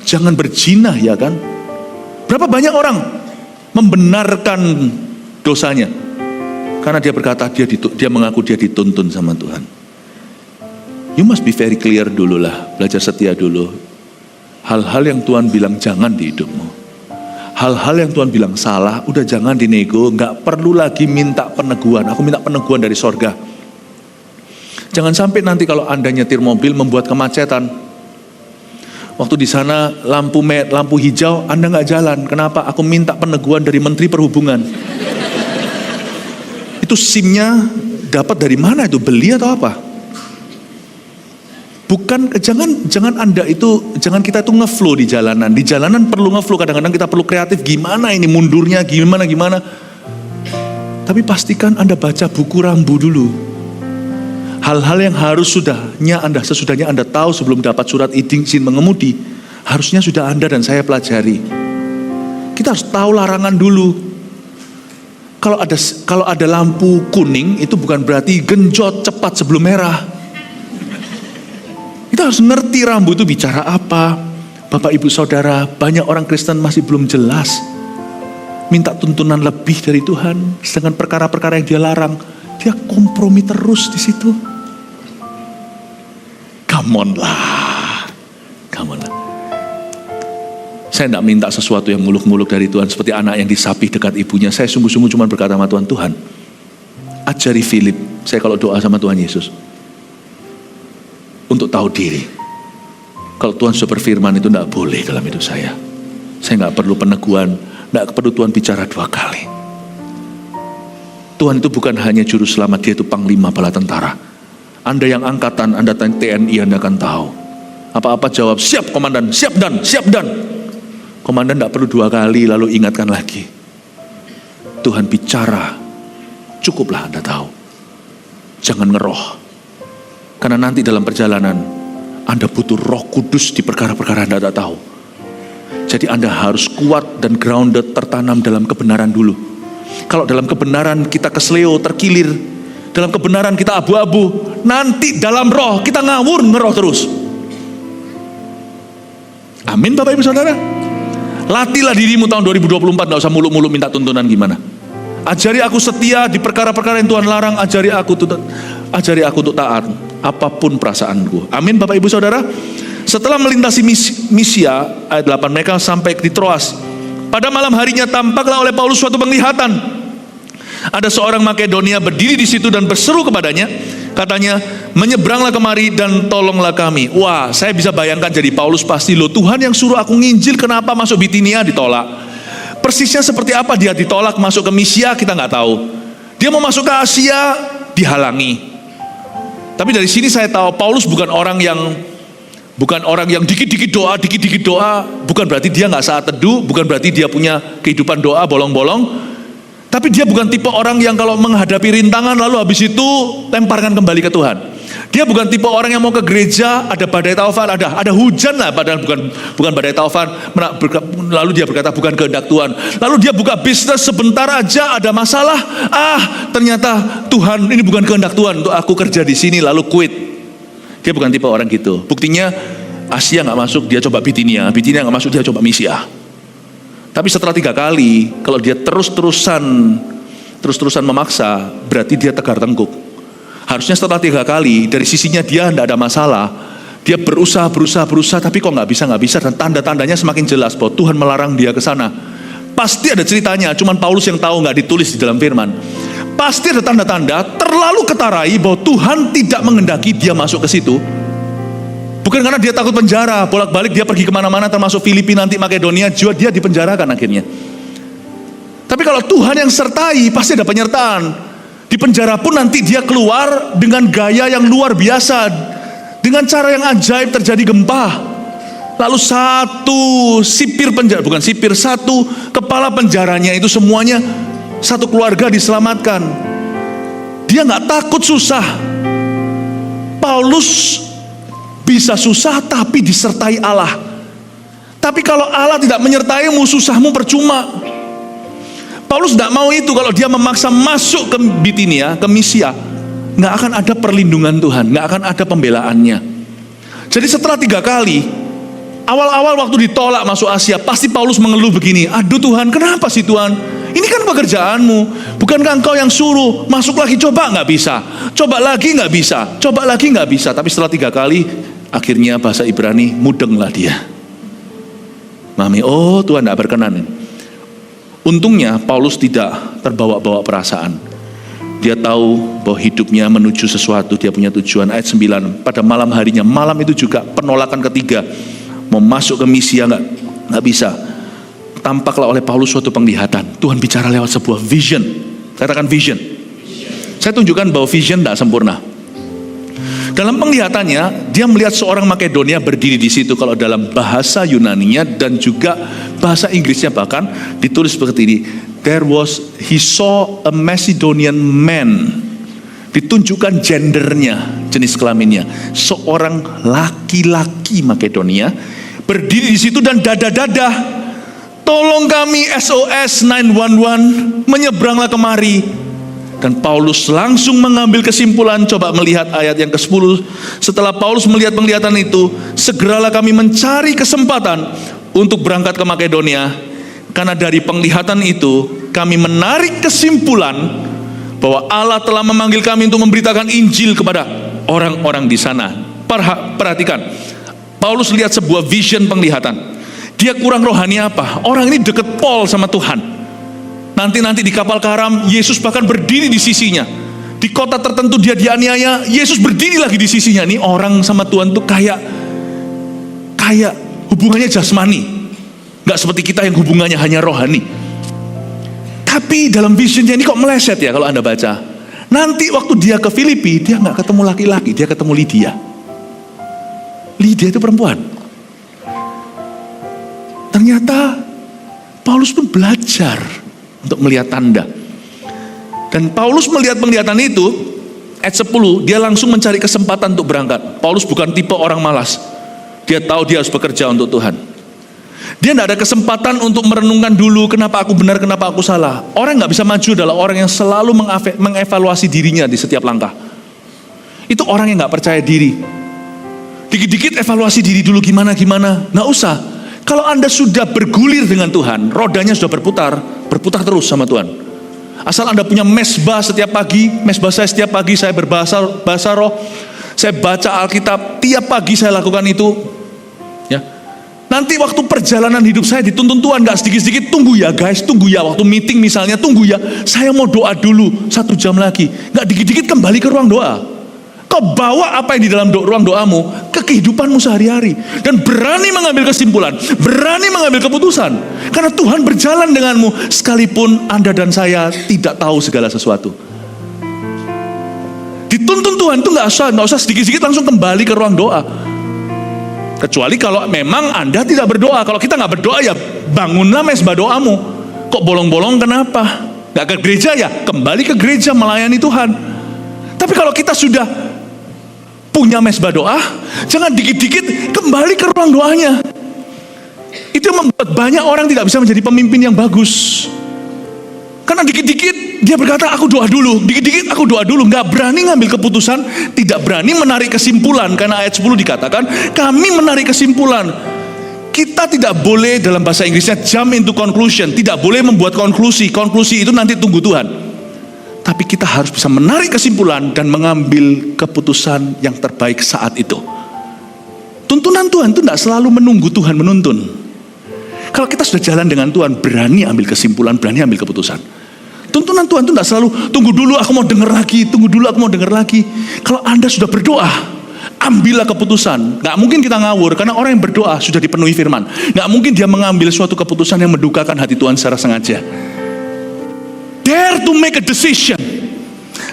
Jangan berzina, ya kan? Berapa banyak orang membenarkan dosanya karena dia berkata dia mengaku dia dituntun sama Tuhan. You must be very clear dulu lah, belajar setia dulu. Hal-hal yang Tuhan bilang jangan di hidupmu, hal-hal yang Tuhan bilang salah, udah jangan dinego. Gak perlu lagi minta peneguhan. Aku minta peneguhan dari sorga. Jangan sampai nanti kalau Anda nyetir mobil membuat kemacetan. Waktu di sana lampu hijau, Anda nggak jalan. Kenapa? Aku minta peneguhan dari Menteri Perhubungan. Itu SIM-nya dapat dari mana itu? Beli atau apa? Bukan, jangan kita itu ngeflow di jalanan. Di jalanan perlu ngeflow, kadang-kadang kita perlu kreatif. Gimana ini mundurnya, gimana. Tapi pastikan Anda baca buku rambu dulu. Hal-hal yang sesudahnya Anda tahu sebelum dapat surat izin mengemudi, harusnya sudah Anda dan saya pelajari. Kita harus tahu larangan dulu. Kalau ada lampu kuning, itu bukan berarti genjot cepat sebelum merah. Kita harus ngerti rambu itu bicara apa. Bapak ibu saudara, banyak orang Kristen masih belum jelas. Minta tuntunan lebih dari Tuhan, sedangkan perkara-perkara yang Dia larang, dia kompromi terus di situ. Come on lah. Saya tidak minta sesuatu yang muluk-muluk dari Tuhan, seperti anak yang disapih dekat ibunya. Saya sungguh-sungguh cuma berkata sama Tuhan, ajari Philip. Saya kalau doa sama Tuhan Yesus, untuk tahu diri. Kalau Tuhan sudah berfirman itu tidak boleh dalam hidup saya. Saya nggak perlu peneguhan, nggak perlu Tuhan bicara 2 kali. Tuhan itu bukan hanya juru selamat, Dia itu panglima bala tentara. Anda yang angkatan, Anda TNI, Anda akan tahu. Apa-apa jawab, siap komandan, siap dan. Komandan tidak perlu 2 kali lalu ingatkan lagi. Tuhan bicara, cukuplah Anda tahu. Jangan ngeroh. Karena nanti dalam perjalanan, Anda butuh Roh Kudus di perkara-perkara Anda tidak tahu. Jadi Anda harus kuat dan grounded, tertanam dalam kebenaran dulu. Kalau dalam kebenaran kita kesleo, terkilir, dalam kebenaran kita abu-abu, nanti dalam roh kita ngawur, ngeroh terus. Amin Bapak Ibu Saudara. Latihlah dirimu tahun 2024, gak usah muluk-muluk minta tuntunan gimana. Ajari aku setia di perkara-perkara yang Tuhan larang, ajari aku untuk taat, apapun perasaanku. Amin Bapak Ibu Saudara. Setelah melintasi Misia, ayat 8, mereka sampai di Troas. Pada malam harinya tampaklah oleh Paulus suatu penglihatan. Ada seorang Makedonia berdiri di situ dan berseru kepadanya, katanya, menyeberanglah kemari dan tolonglah kami. Wah, saya bisa bayangkan jadi Paulus pasti, loh Tuhan yang suruh aku nginjil, kenapa masuk Bitinia ditolak? Persisnya seperti apa dia ditolak masuk ke Misia kita nggak tahu. Dia mau masuk ke Asia dihalangi. Tapi dari sini saya tahu Paulus bukan orang yang dikit-dikit doa, bukan berarti dia nggak saat teduh, bukan berarti dia punya kehidupan doa bolong-bolong. Tapi dia bukan tipe orang yang kalau menghadapi rintangan lalu habis itu lemparkan kembali ke Tuhan. Dia bukan tipe orang yang mau ke gereja, ada badai taufan, ada hujan lah, padahal bukan badai taufan, lalu dia berkata bukan kehendak Tuhan. Lalu dia buka bisnis sebentar aja ada masalah, ternyata Tuhan ini bukan kehendak Tuhan untuk aku kerja di sini lalu quit. Dia bukan tipe orang gitu. Buktinya Asia nggak masuk, dia coba Bitinia nggak masuk, dia coba Misia. Tapi setelah 3 kali, kalau dia terus-terusan memaksa, berarti dia tegar tengkuk. Harusnya setelah 3 kali, dari sisinya dia tidak ada masalah. Dia berusaha, tapi kok nggak bisa. Dan tanda-tandanya semakin jelas bahwa Tuhan melarang dia ke sana. Pasti ada ceritanya, cuman Paulus yang tahu, nggak ditulis di dalam firman. Pasti ada tanda-tanda terlalu ketarai bahwa Tuhan tidak menghendaki dia masuk ke situ. Bukan karena dia takut penjara, bolak-balik dia pergi kemana-mana termasuk Filipina, nanti Makedonia, juga dia dipenjarakan akhirnya. Tapi kalau Tuhan yang sertai, pasti ada penyertaan. Di penjara pun nanti dia keluar dengan gaya yang luar biasa, dengan cara yang ajaib, terjadi gempa. Lalu satu kepala penjaranya itu semuanya, satu keluarga diselamatkan. Dia nggak takut susah. Paulus bisa susah tapi disertai Allah. Tapi kalau Allah tidak menyertaimu, susahmu percuma. Paulus tidak mau itu. Kalau dia memaksa masuk ke Bitinia, ke Misia, nggak akan ada perlindungan Tuhan, nggak akan ada pembelaannya. Jadi setelah 3 kali, awal-awal waktu ditolak masuk Asia, pasti Paulus mengeluh begini, aduh Tuhan, kenapa sih Tuhan? Ini kan pekerjaanmu, bukankah engkau yang suruh? Masuk lagi, coba nggak bisa, coba lagi nggak bisa, coba lagi nggak bisa. Tapi setelah 3 kali, akhirnya bahasa Ibrani, mudenglah dia. Mami, oh Tuhan tidak berkenan. Untungnya Paulus tidak terbawa-bawa perasaan. Dia tahu bahwa hidupnya menuju sesuatu, dia punya tujuan. Ayat 9, pada malam harinya, malam itu juga penolakan ketiga, mau masuk ke Misia nggak bisa. Tampaklah oleh Paulus suatu penglihatan. Tuhan bicara lewat sebuah vision. Katakan vision. Saya tunjukkan bahwa vision tidak sempurna. Dalam penglihatannya, dia melihat seorang Makedonia berdiri di situ. Kalau dalam bahasa Yunaninya dan juga bahasa Inggrisnya bahkan ditulis seperti ini. He saw a Macedonian man. Ditunjukkan gendernya, jenis kelaminnya. Seorang laki-laki Makedonia berdiri di situ dan dada-dada. Tolong kami SOS 911, menyeberanglah kemari. Dan Paulus langsung mengambil kesimpulan. Coba melihat ayat yang ke-10. Setelah Paulus melihat penglihatan itu, segeralah kami mencari kesempatan untuk berangkat ke Makedonia. Karena dari penglihatan itu, kami menarik kesimpulan bahwa Allah telah memanggil kami untuk memberitakan Injil kepada orang-orang di sana. Perhatikan, Paulus lihat sebuah vision penglihatan. Dia kurang rohani apa? Orang ini deket Paul sama Tuhan. Nanti di kapal karam, Yesus bahkan berdiri di sisinya. Di kota tertentu dia dianiaya, Yesus berdiri lagi di sisinya. Ini orang sama Tuhan tuh kayak hubungannya jasmani. Gak seperti kita yang hubungannya hanya rohani. Tapi dalam visionnya ini kok meleset ya kalau Anda baca. Nanti waktu dia ke Filipi, dia gak ketemu laki-laki, dia ketemu Lydia. Lydia itu perempuan. Ternyata Paulus pun belajar untuk melihat tanda. Dan Paulus melihat penglihatan itu, ayat 10, dia langsung mencari kesempatan untuk berangkat. Paulus bukan tipe orang malas. Dia tahu dia harus bekerja untuk Tuhan. Dia tidak ada kesempatan untuk merenungkan dulu kenapa aku benar, kenapa aku salah. Orang yang gak bisa maju adalah orang yang selalu mengevaluasi dirinya di setiap langkah. Itu orang yang gak percaya diri. Dikit-dikit evaluasi diri dulu gimana. Nggak usah. Kalau Anda sudah bergulir dengan Tuhan, rodanya sudah berputar terus sama Tuhan. Asal Anda punya mesbah setiap pagi, mesbah saya setiap pagi saya berbahasa roh, saya baca Alkitab, tiap pagi saya lakukan itu. Ya. Nanti waktu perjalanan hidup saya dituntun Tuhan, gak sedikit-sedikit, tunggu ya guys, tunggu ya, waktu meeting misalnya, tunggu ya, saya mau doa dulu, 1 jam lagi. Gak dikit-dikit kembali ke ruang doa. Kau bawa apa yang di dalam ruang doamu ke kehidupanmu sehari-hari. Dan berani mengambil kesimpulan, berani mengambil keputusan. Karena Tuhan berjalan denganmu, sekalipun Anda dan saya tidak tahu segala sesuatu. Dituntun Tuhan itu gak usah sedikit-sedikit langsung kembali ke ruang doa. Kecuali kalau memang Anda tidak berdoa. Kalau kita gak berdoa ya bangunlah mesbah doamu. Kok bolong-bolong kenapa? Gak ke gereja ya? Kembali ke gereja melayani Tuhan. Tapi kalau kita sudah punya mesbah doa, jangan dikit-dikit kembali ke ruang doanya. Itu yang membuat banyak orang tidak bisa menjadi pemimpin yang bagus. Karena dikit-dikit dia berkata aku doa dulu, dikit-dikit aku doa dulu, nggak berani ngambil keputusan, tidak berani menarik kesimpulan. Karena ayat 10 dikatakan kami menarik kesimpulan. Kita tidak boleh, dalam bahasa Inggrisnya jump into conclusion, tidak boleh membuat konklusi itu nanti tunggu Tuhan. Tapi kita harus bisa menarik kesimpulan dan mengambil keputusan yang terbaik saat itu. Tuntunan Tuhan itu tidak selalu menunggu Tuhan menuntun. Kalau kita sudah jalan dengan Tuhan, berani ambil kesimpulan, berani ambil keputusan. Tuntunan Tuhan itu tidak selalu tunggu dulu aku mau dengar lagi, tunggu dulu aku mau dengar lagi. Kalau Anda sudah berdoa, ambillah keputusan. Gak mungkin kita ngawur, karena orang yang berdoa sudah dipenuhi firman. Gak mungkin dia mengambil suatu keputusan yang mendukakan hati Tuhan secara sengaja. Dare to make a decision.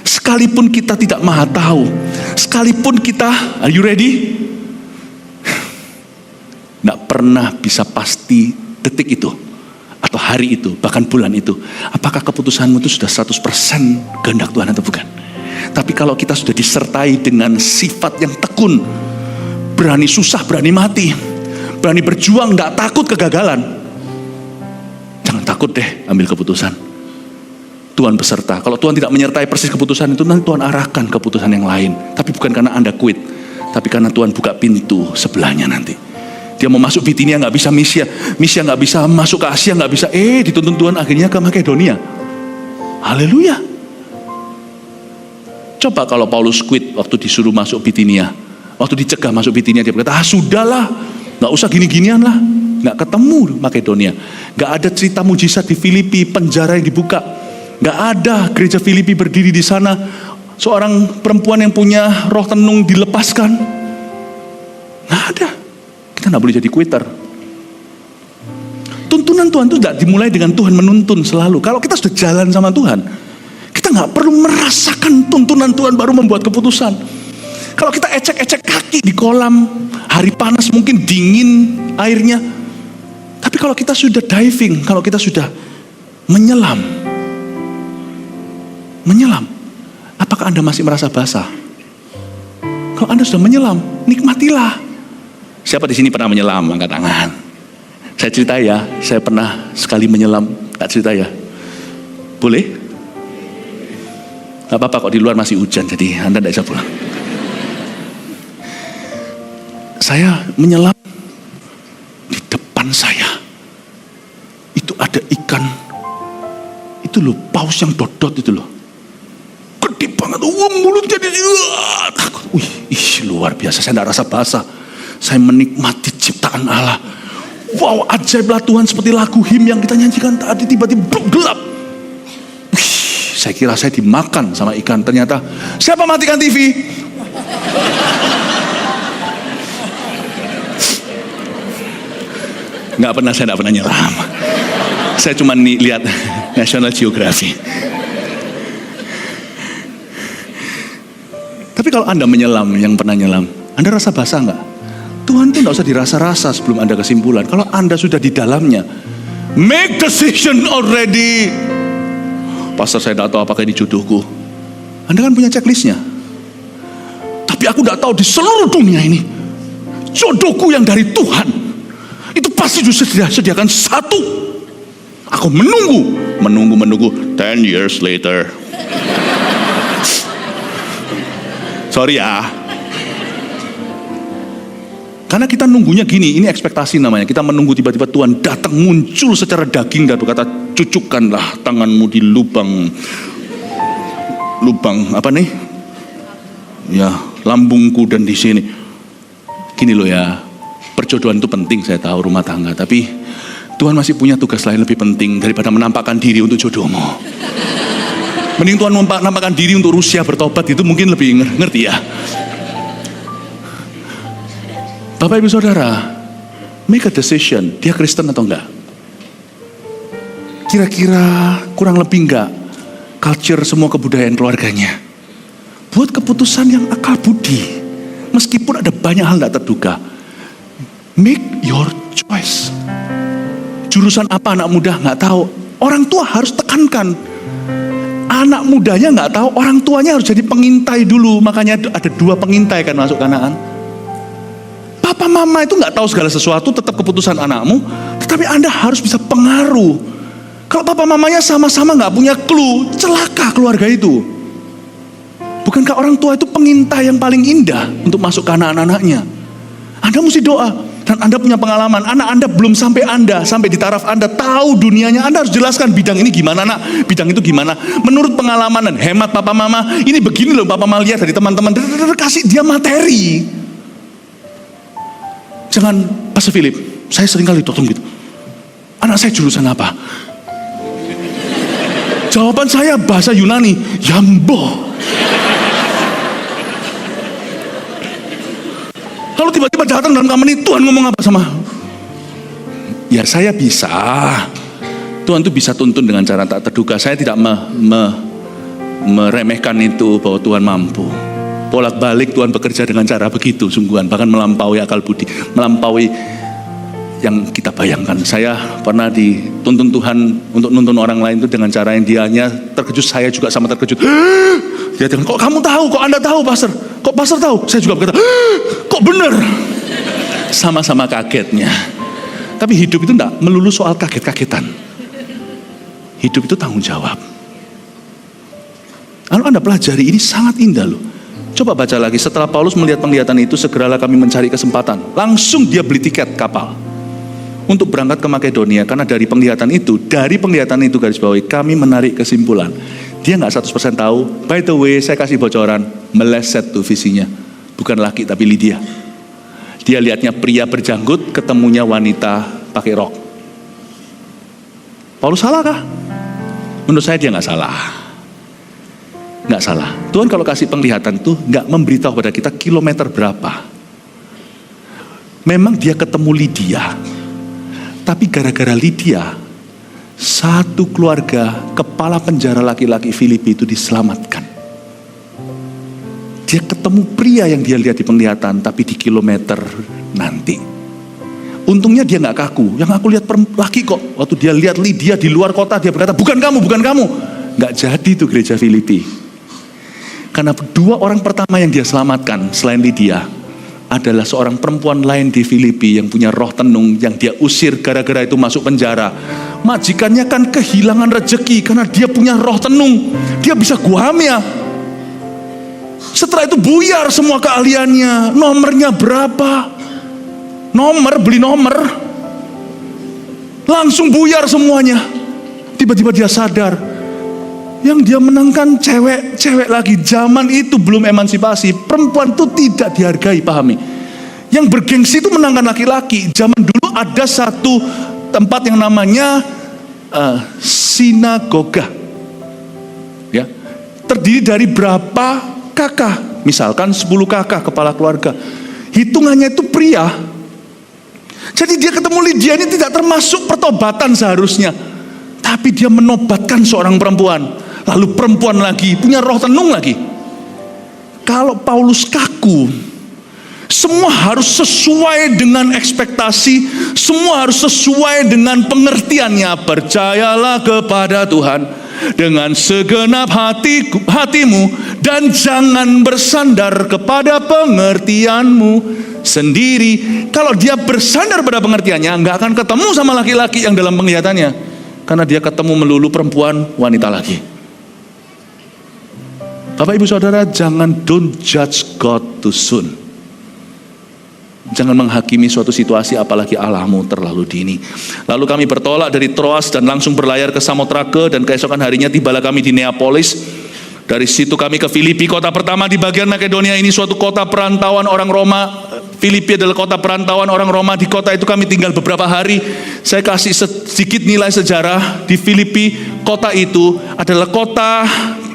Sekalipun kita tidak maha tahu, sekalipun kita, are you ready? Nggak pernah bisa pasti detik itu, atau hari itu, bahkan bulan itu. Apakah keputusanmu itu sudah 100% kehendak Tuhan atau bukan? Tapi kalau kita sudah disertai dengan sifat yang tekun, berani susah, berani mati, berani berjuang, nggak takut kegagalan, jangan takut deh ambil keputusan. Tuhan beserta. Kalau Tuhan tidak menyertai persis keputusan itu, nanti Tuhan arahkan keputusan yang lain. Tapi bukan karena Anda quit, tapi karena Tuhan buka pintu sebelahnya nanti. Dia mau masuk Bitinia nggak bisa, Misia nggak bisa, masuk ke Asia nggak bisa. Dituntun Tuhan akhirnya ke Makedonia. Haleluya. Coba kalau Paulus quit waktu disuruh masuk Bitinia, waktu dicegah masuk Bitinia, dia berkata, sudahlah, nggak usah gini-ginian lah. Nggak ketemu Makedonia, nggak ada cerita mujizat di Filipi, penjara yang dibuka, nggak ada gereja Filipi berdiri di sana, seorang perempuan yang punya roh tenung dilepaskan, nggak ada. Kita nggak boleh jadi quitter. Tuntunan Tuhan itu tidak dimulai dengan Tuhan menuntun selalu. Kalau kita sudah jalan sama Tuhan, kita nggak perlu merasakan tuntunan Tuhan baru membuat keputusan. Kalau kita ecek-ecek kaki di kolam, hari panas mungkin dingin airnya. Tapi kalau kita sudah diving, kalau kita sudah menyelam, apakah Anda masih merasa basah? Kalau Anda sudah menyelam, nikmatilah. Siapa di sini pernah menyelam? Angkat tangan. Saya cerita ya, saya pernah sekali menyelam. Tak cerita ya? Boleh? Gak apa-apa kok, di luar masih hujan, jadi Anda tidak bisa pulang. Saya menyelam, di depan saya itu ada ikan, itu loh, paus yang dodot itu loh, gede banget, mulutnya takut, luar biasa. Saya tidak rasa basah, saya menikmati ciptaan Allah. Wow, ajaiblah Tuhan, seperti lagu him yang kita nyanyikan tadi, tiba-tiba gelap. Saya kira saya dimakan sama ikan, ternyata siapa matikan TV? Saya tidak pernah nyelam. Saya cuma lihat National Geographic. Tapi kalau Anda menyelam, yang pernah nyelam, Anda rasa basah nggak? Tuhan itu tidak usah dirasa-rasa sebelum Anda kesimpulan. Kalau Anda sudah di dalamnya, make decision already. Pastor, saya tidak tahu apakah ini jodohku. Anda kan punya checklistnya. Tapi aku tidak tahu di seluruh dunia ini, jodohku yang dari Tuhan itu pasti disediakan satu. Aku menunggu 10 years later. Sorry ya. Karena kita nunggunya gini, ini ekspektasi namanya. Kita menunggu tiba-tiba Tuhan datang muncul secara daging dan berkata, cucukkanlah tanganmu di lubang apa nih? Ya, lambungku dan di sini. Gini loh ya. Perjodohan itu penting, saya tahu, rumah tangga. Tapi Tuhan masih punya tugas lain lebih penting daripada menampakkan diri untuk jodohmu. Mending Tuhan menampakkan diri untuk Rusia bertobat, itu mungkin lebih ngerti ya. Bapak Ibu Saudara, make a decision, dia Kristen atau enggak? Kira-kira kurang lebih enggak culture semua kebudayaan keluarganya? Buat keputusan yang akal budi, meskipun ada banyak hal enggak terduga. Make your choice. Jurusan apa anak muda nggak tahu. Orang tua harus tekankan. Anak mudanya nggak tahu, orang tuanya harus jadi pengintai dulu. Makanya ada 2 pengintai kan masuk Kanaan. Papa mama itu nggak tahu segala sesuatu, tetap keputusan anakmu. Tetapi Anda harus bisa pengaruh. Kalau papa mamanya sama-sama nggak punya clue, celaka keluarga itu. Bukankah orang tua itu pengintai yang paling indah untuk masuk Kanaan anaknya? Anda mesti doa. Dan Anda punya pengalaman, anak Anda belum sampai di taraf Anda tahu dunianya. Anda harus jelaskan bidang ini gimana nak, bidang itu gimana. Menurut pengalaman dan hemat papa mama, ini begini loh papa mama lihat dari teman-teman. Kasih dia materi. Jangan, Pastor Philip, saya sering kali totong gitu. Anak saya jurusan apa? Jawaban saya bahasa Yunani, Yambo. Lalu tiba-tiba datang dalam kamar ini, Tuhan ngomong apa sama? Ya saya bisa. Tuhan tuh bisa tuntun dengan cara tak terduga. Saya tidak meremehkan itu bahwa Tuhan mampu. Bolak-balik Tuhan bekerja dengan cara begitu, sungguhan. Bahkan melampaui akal budi, melampaui yang kita bayangkan. Saya pernah dituntun Tuhan untuk nuntun orang lain itu dengan cara yang dianya terkejut, saya juga sama terkejut. Dia bilang, kok kamu tahu, kok Anda tahu Pastor? Kok Pastor tahu? Saya juga berkata, kok benar? Sama-sama kagetnya. Tapi hidup itu enggak melulu soal kaget-kagetan. Hidup itu tanggung jawab. Kalau Anda pelajari, ini sangat indah loh. Coba baca lagi, setelah Paulus melihat penglihatan itu, segeralah kami mencari kesempatan. Langsung dia beli tiket kapal untuk berangkat ke Makedonia. Karena dari penglihatan itu garis bawahi, kami menarik kesimpulan. Dia gak 100% tahu, by the way saya kasih bocoran, meleset tuh visinya. Bukan laki tapi Lydia. Dia lihatnya pria berjanggut, ketemunya wanita pakai rok. Paulus salah kah? Menurut saya dia gak salah. Gak salah. Tuhan kalau kasih penglihatan tuh gak memberitahu pada kita kilometer berapa. Memang dia ketemu Lydia, tapi gara-gara Lydia, satu keluarga kepala penjara laki-laki Filipi itu diselamatkan. Dia ketemu pria yang dia lihat di penglihatan, tapi di kilometer nanti. Untungnya dia gak kaku. Yang aku lihat laki kok. Waktu dia lihat Lydia di luar kota, dia berkata, bukan kamu. Gak jadi tuh gereja Filipi. Karena dua orang pertama yang dia selamatkan selain Lydia adalah seorang perempuan lain di Filipi yang punya roh tenung, yang dia usir gara-gara itu masuk penjara. Majikannya kan kehilangan rezeki karena dia punya roh tenung. Dia bisa guhamya. Setelah itu buyar semua keahliannya. Nomornya berapa? Beli nomor. Langsung buyar semuanya. Tiba-tiba dia sadar, yang dia menangkan cewek lagi. Zaman itu belum emansipasi, perempuan itu tidak dihargai, pahami. Yang bergengsi itu menangkan laki-laki. Zaman dulu ada satu tempat yang namanya sinagoga, ya, terdiri dari berapa kakak, misalkan 10 kakak kepala keluarga. Hitungannya itu pria. Jadi dia ketemu Lydia ini tidak termasuk pertobatan seharusnya, tapi dia menobatkan seorang perempuan. Lalu perempuan lagi, punya roh tenung lagi. Kalau Paulus kaku, semua harus sesuai dengan ekspektasi, semua harus sesuai dengan pengertiannya. Percayalah kepada Tuhan dengan segenap hatimu, dan jangan bersandar kepada pengertianmu sendiri. Kalau dia bersandar pada pengertiannya, nggak akan ketemu sama laki-laki yang dalam penglihatannya, karena dia ketemu melulu perempuan, wanita lagi. Bapak ibu saudara, don't judge God too soon. Jangan menghakimi suatu situasi, apalagi Allahmu terlalu dini. Lalu kami bertolak dari Troas dan langsung berlayar ke Samotrake, dan keesokan harinya tibalah kami di Neapolis. Dari situ kami ke Filipi, kota pertama di bagian Makedonia. Ini suatu kota perantauan orang Roma. Filipi adalah kota perantauan orang Roma. Di kota itu kami tinggal beberapa hari. Saya kasih sedikit nilai sejarah. Di Filipi, kota itu adalah kota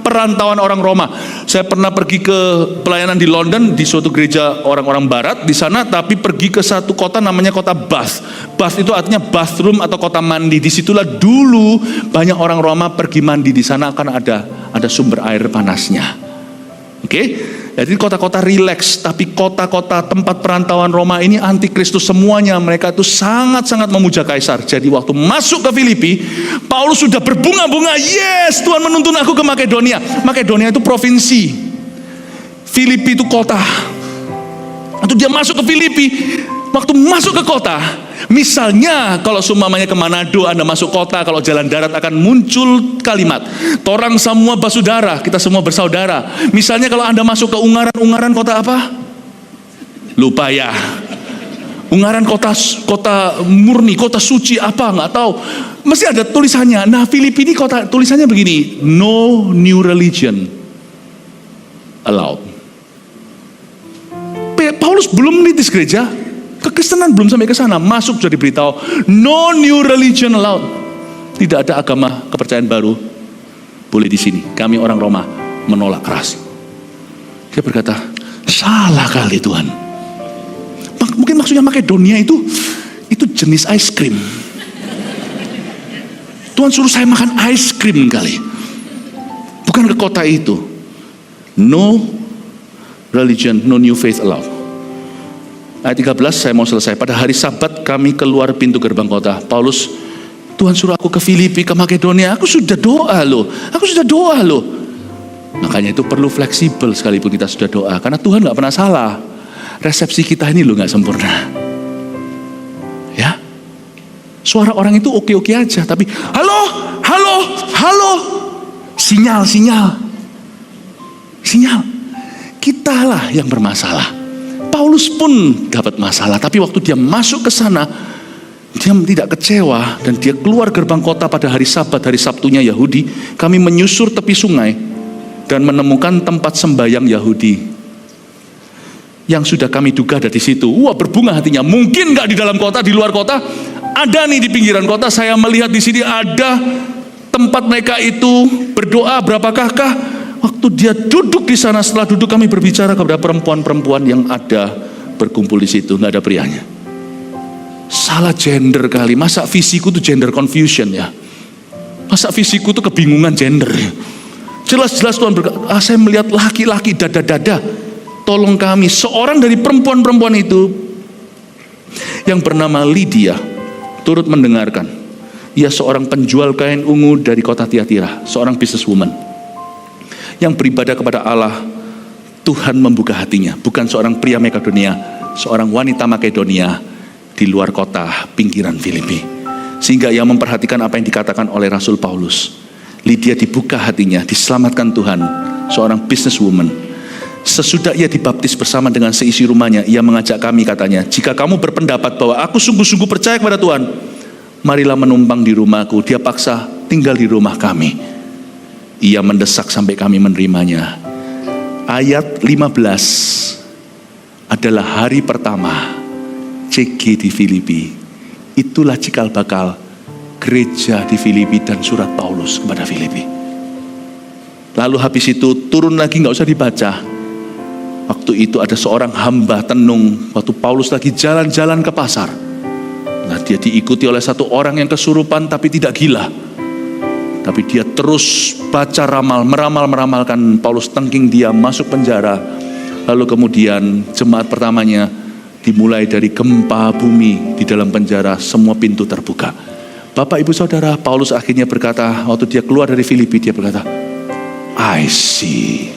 perantauan orang Roma. Saya pernah pergi ke pelayanan di London, di suatu gereja orang-orang barat di sana, tapi pergi ke satu kota namanya kota Bath. Bath itu artinya bathroom atau kota mandi. Disitulah dulu banyak orang Roma pergi mandi. Di sana akan ada sumber air panasnya. Oke? Jadi kota-kota rileks, tapi kota-kota tempat perantauan Roma ini antikristus semuanya. Mereka itu sangat-sangat memuja kaisar. Jadi waktu masuk ke Filipi, Paulus sudah berbunga-bunga. Yes, Tuhan menuntun aku ke Makedonia. Makedonia itu provinsi, Filipi itu kota. Waktu dia masuk ke Filipi, waktu masuk ke kota, misalnya kalau seumpamanya ke Manado, Anda masuk kota, kalau jalan darat akan muncul kalimat, torang semua basudara, kita semua bersaudara. Misalnya kalau Anda masuk ke Ungaran kota apa? Lupa ya. Ungaran kota murni, kota suci apa, nggak tahu. Mesti ada tulisannya. Nah, Filipi ini kota, tulisannya begini, no new religion allowed. Paulus belum menitis gereja, kekristenan belum sampai ke sana, masuk sudah diberitahu no new religion allowed. Tidak ada agama kepercayaan baru boleh di sini. Kami orang Roma menolak keras. Dia berkata, salah kali Tuhan. Mungkin maksudnya Makedonia itu jenis ice cream. Tuhan suruh saya makan ice cream kali. Bukan ke kota itu. No religion, no new faith allowed. Ayat 13 saya mau selesai. Pada hari Sabat kami keluar pintu gerbang kota. Paulus, Tuhan suruh aku ke Filipi, ke Makedonia. Aku sudah doa loh. Makanya itu perlu fleksibel sekalipun kita sudah doa. Karena Tuhan gak pernah salah. Resepsi kita ini loh gak sempurna. Ya, suara orang itu oke-oke aja. Tapi halo, sinyal. Sinyal. Kitalah yang bermasalah. Paulus pun dapat masalah, tapi waktu dia masuk ke sana, dia tidak kecewa dan dia keluar gerbang kota pada hari Sabat, hari Sabtunya Yahudi. Kami menyusur tepi sungai dan menemukan tempat sembayang Yahudi yang sudah kami duga ada di situ. Wah, berbunga hatinya. Mungkin nggak di dalam kota, di luar kota. Ada nih di pinggiran kota. Saya melihat di sini ada tempat mereka itu berdoa. Berapakah? Waktu dia duduk di sana, setelah duduk kami berbicara kepada perempuan-perempuan yang ada berkumpul di situ. Nggak ada prianya. Salah gender kali. Masa visiku tuh gender confusion ya? Masa visiku tuh kebingungan gender ya? Jelas-jelas Tuhan berkata, saya melihat laki-laki dada-dada. Tolong kami. Seorang dari perempuan-perempuan itu yang bernama Lydia turut mendengarkan. Ia seorang penjual kain ungu dari kota Tiatira, seorang businesswoman yang beribadah kepada Allah. Tuhan membuka hatinya, bukan seorang pria Makedonia, seorang wanita Makedonia di luar kota pinggiran Filipi. Sehingga ia memperhatikan apa yang dikatakan oleh Rasul Paulus. Lydia dibuka hatinya, diselamatkan Tuhan, seorang businesswoman. Sesudah ia dibaptis bersama dengan seisi rumahnya, ia mengajak kami, katanya, jika kamu berpendapat bahwa aku sungguh-sungguh percaya kepada Tuhan, marilah menumpang di rumahku. Dia paksa tinggal di rumah kami. Ia mendesak sampai kami menerimanya. Ayat 15 adalah hari pertama CG di Filipi. Itulah cikal bakal gereja di Filipi dan surat Paulus kepada Filipi. Lalu habis itu turun lagi, nggak usah dibaca. Waktu itu ada seorang hamba tenung, waktu Paulus lagi jalan-jalan ke pasar. Nah, dia diikuti oleh satu orang yang kesurupan tapi tidak gila. Tapi dia terus baca meramalkan Paulus tengking dia masuk penjara. Lalu kemudian jemaat pertamanya dimulai dari gempa bumi di dalam penjara, semua pintu terbuka. Bapak, Ibu, Saudara, Paulus akhirnya berkata, waktu dia keluar dari Filipi, dia berkata, I see.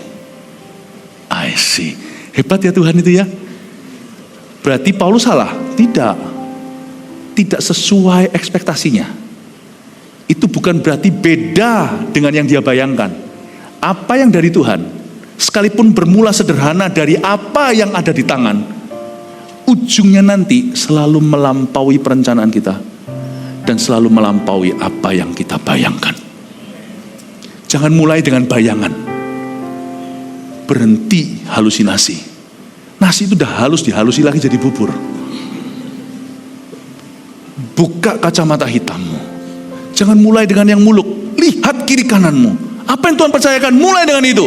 Hebat ya Tuhan itu ya. Berarti Paulus salah? Tidak sesuai ekspektasinya. Itu bukan berarti beda dengan yang dia bayangkan. Apa yang dari Tuhan, sekalipun bermula sederhana dari apa yang ada di tangan, ujungnya nanti selalu melampaui perencanaan kita dan selalu melampaui apa yang kita bayangkan. Jangan mulai dengan bayangan. Berhenti halusinasi. Nasi itu udah halus, dihalusi lagi jadi bubur. Buka kacamata hitammu. Jangan mulai dengan yang muluk. Lihat kiri kananmu. Apa yang Tuhan percayakan, mulai dengan itu.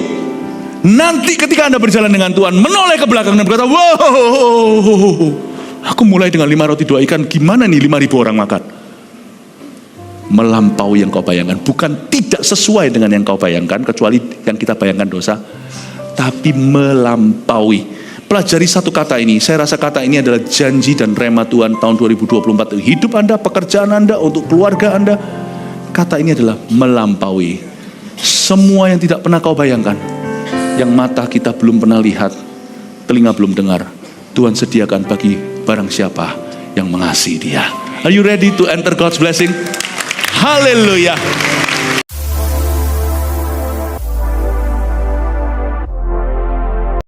Nanti ketika Anda berjalan dengan Tuhan, menoleh ke belakang dan berkata, wow, aku mulai dengan 5 roti 2 ikan, gimana nih 5.000 orang makan? Melampaui yang kau bayangkan. Bukan tidak sesuai dengan yang kau bayangkan, kecuali yang kita bayangkan dosa, tapi melampaui. Pelajari satu kata ini. Saya rasa kata ini adalah janji dan rema Tuhan tahun 2024. Hidup Anda, pekerjaan Anda, untuk keluarga Anda. Kata ini adalah melampaui. Semua yang tidak pernah kau bayangkan, yang mata kita belum pernah lihat, telinga belum dengar, Tuhan sediakan bagi barang siapa yang mengasihi Dia. Are you ready to enter God's blessing? Haleluya.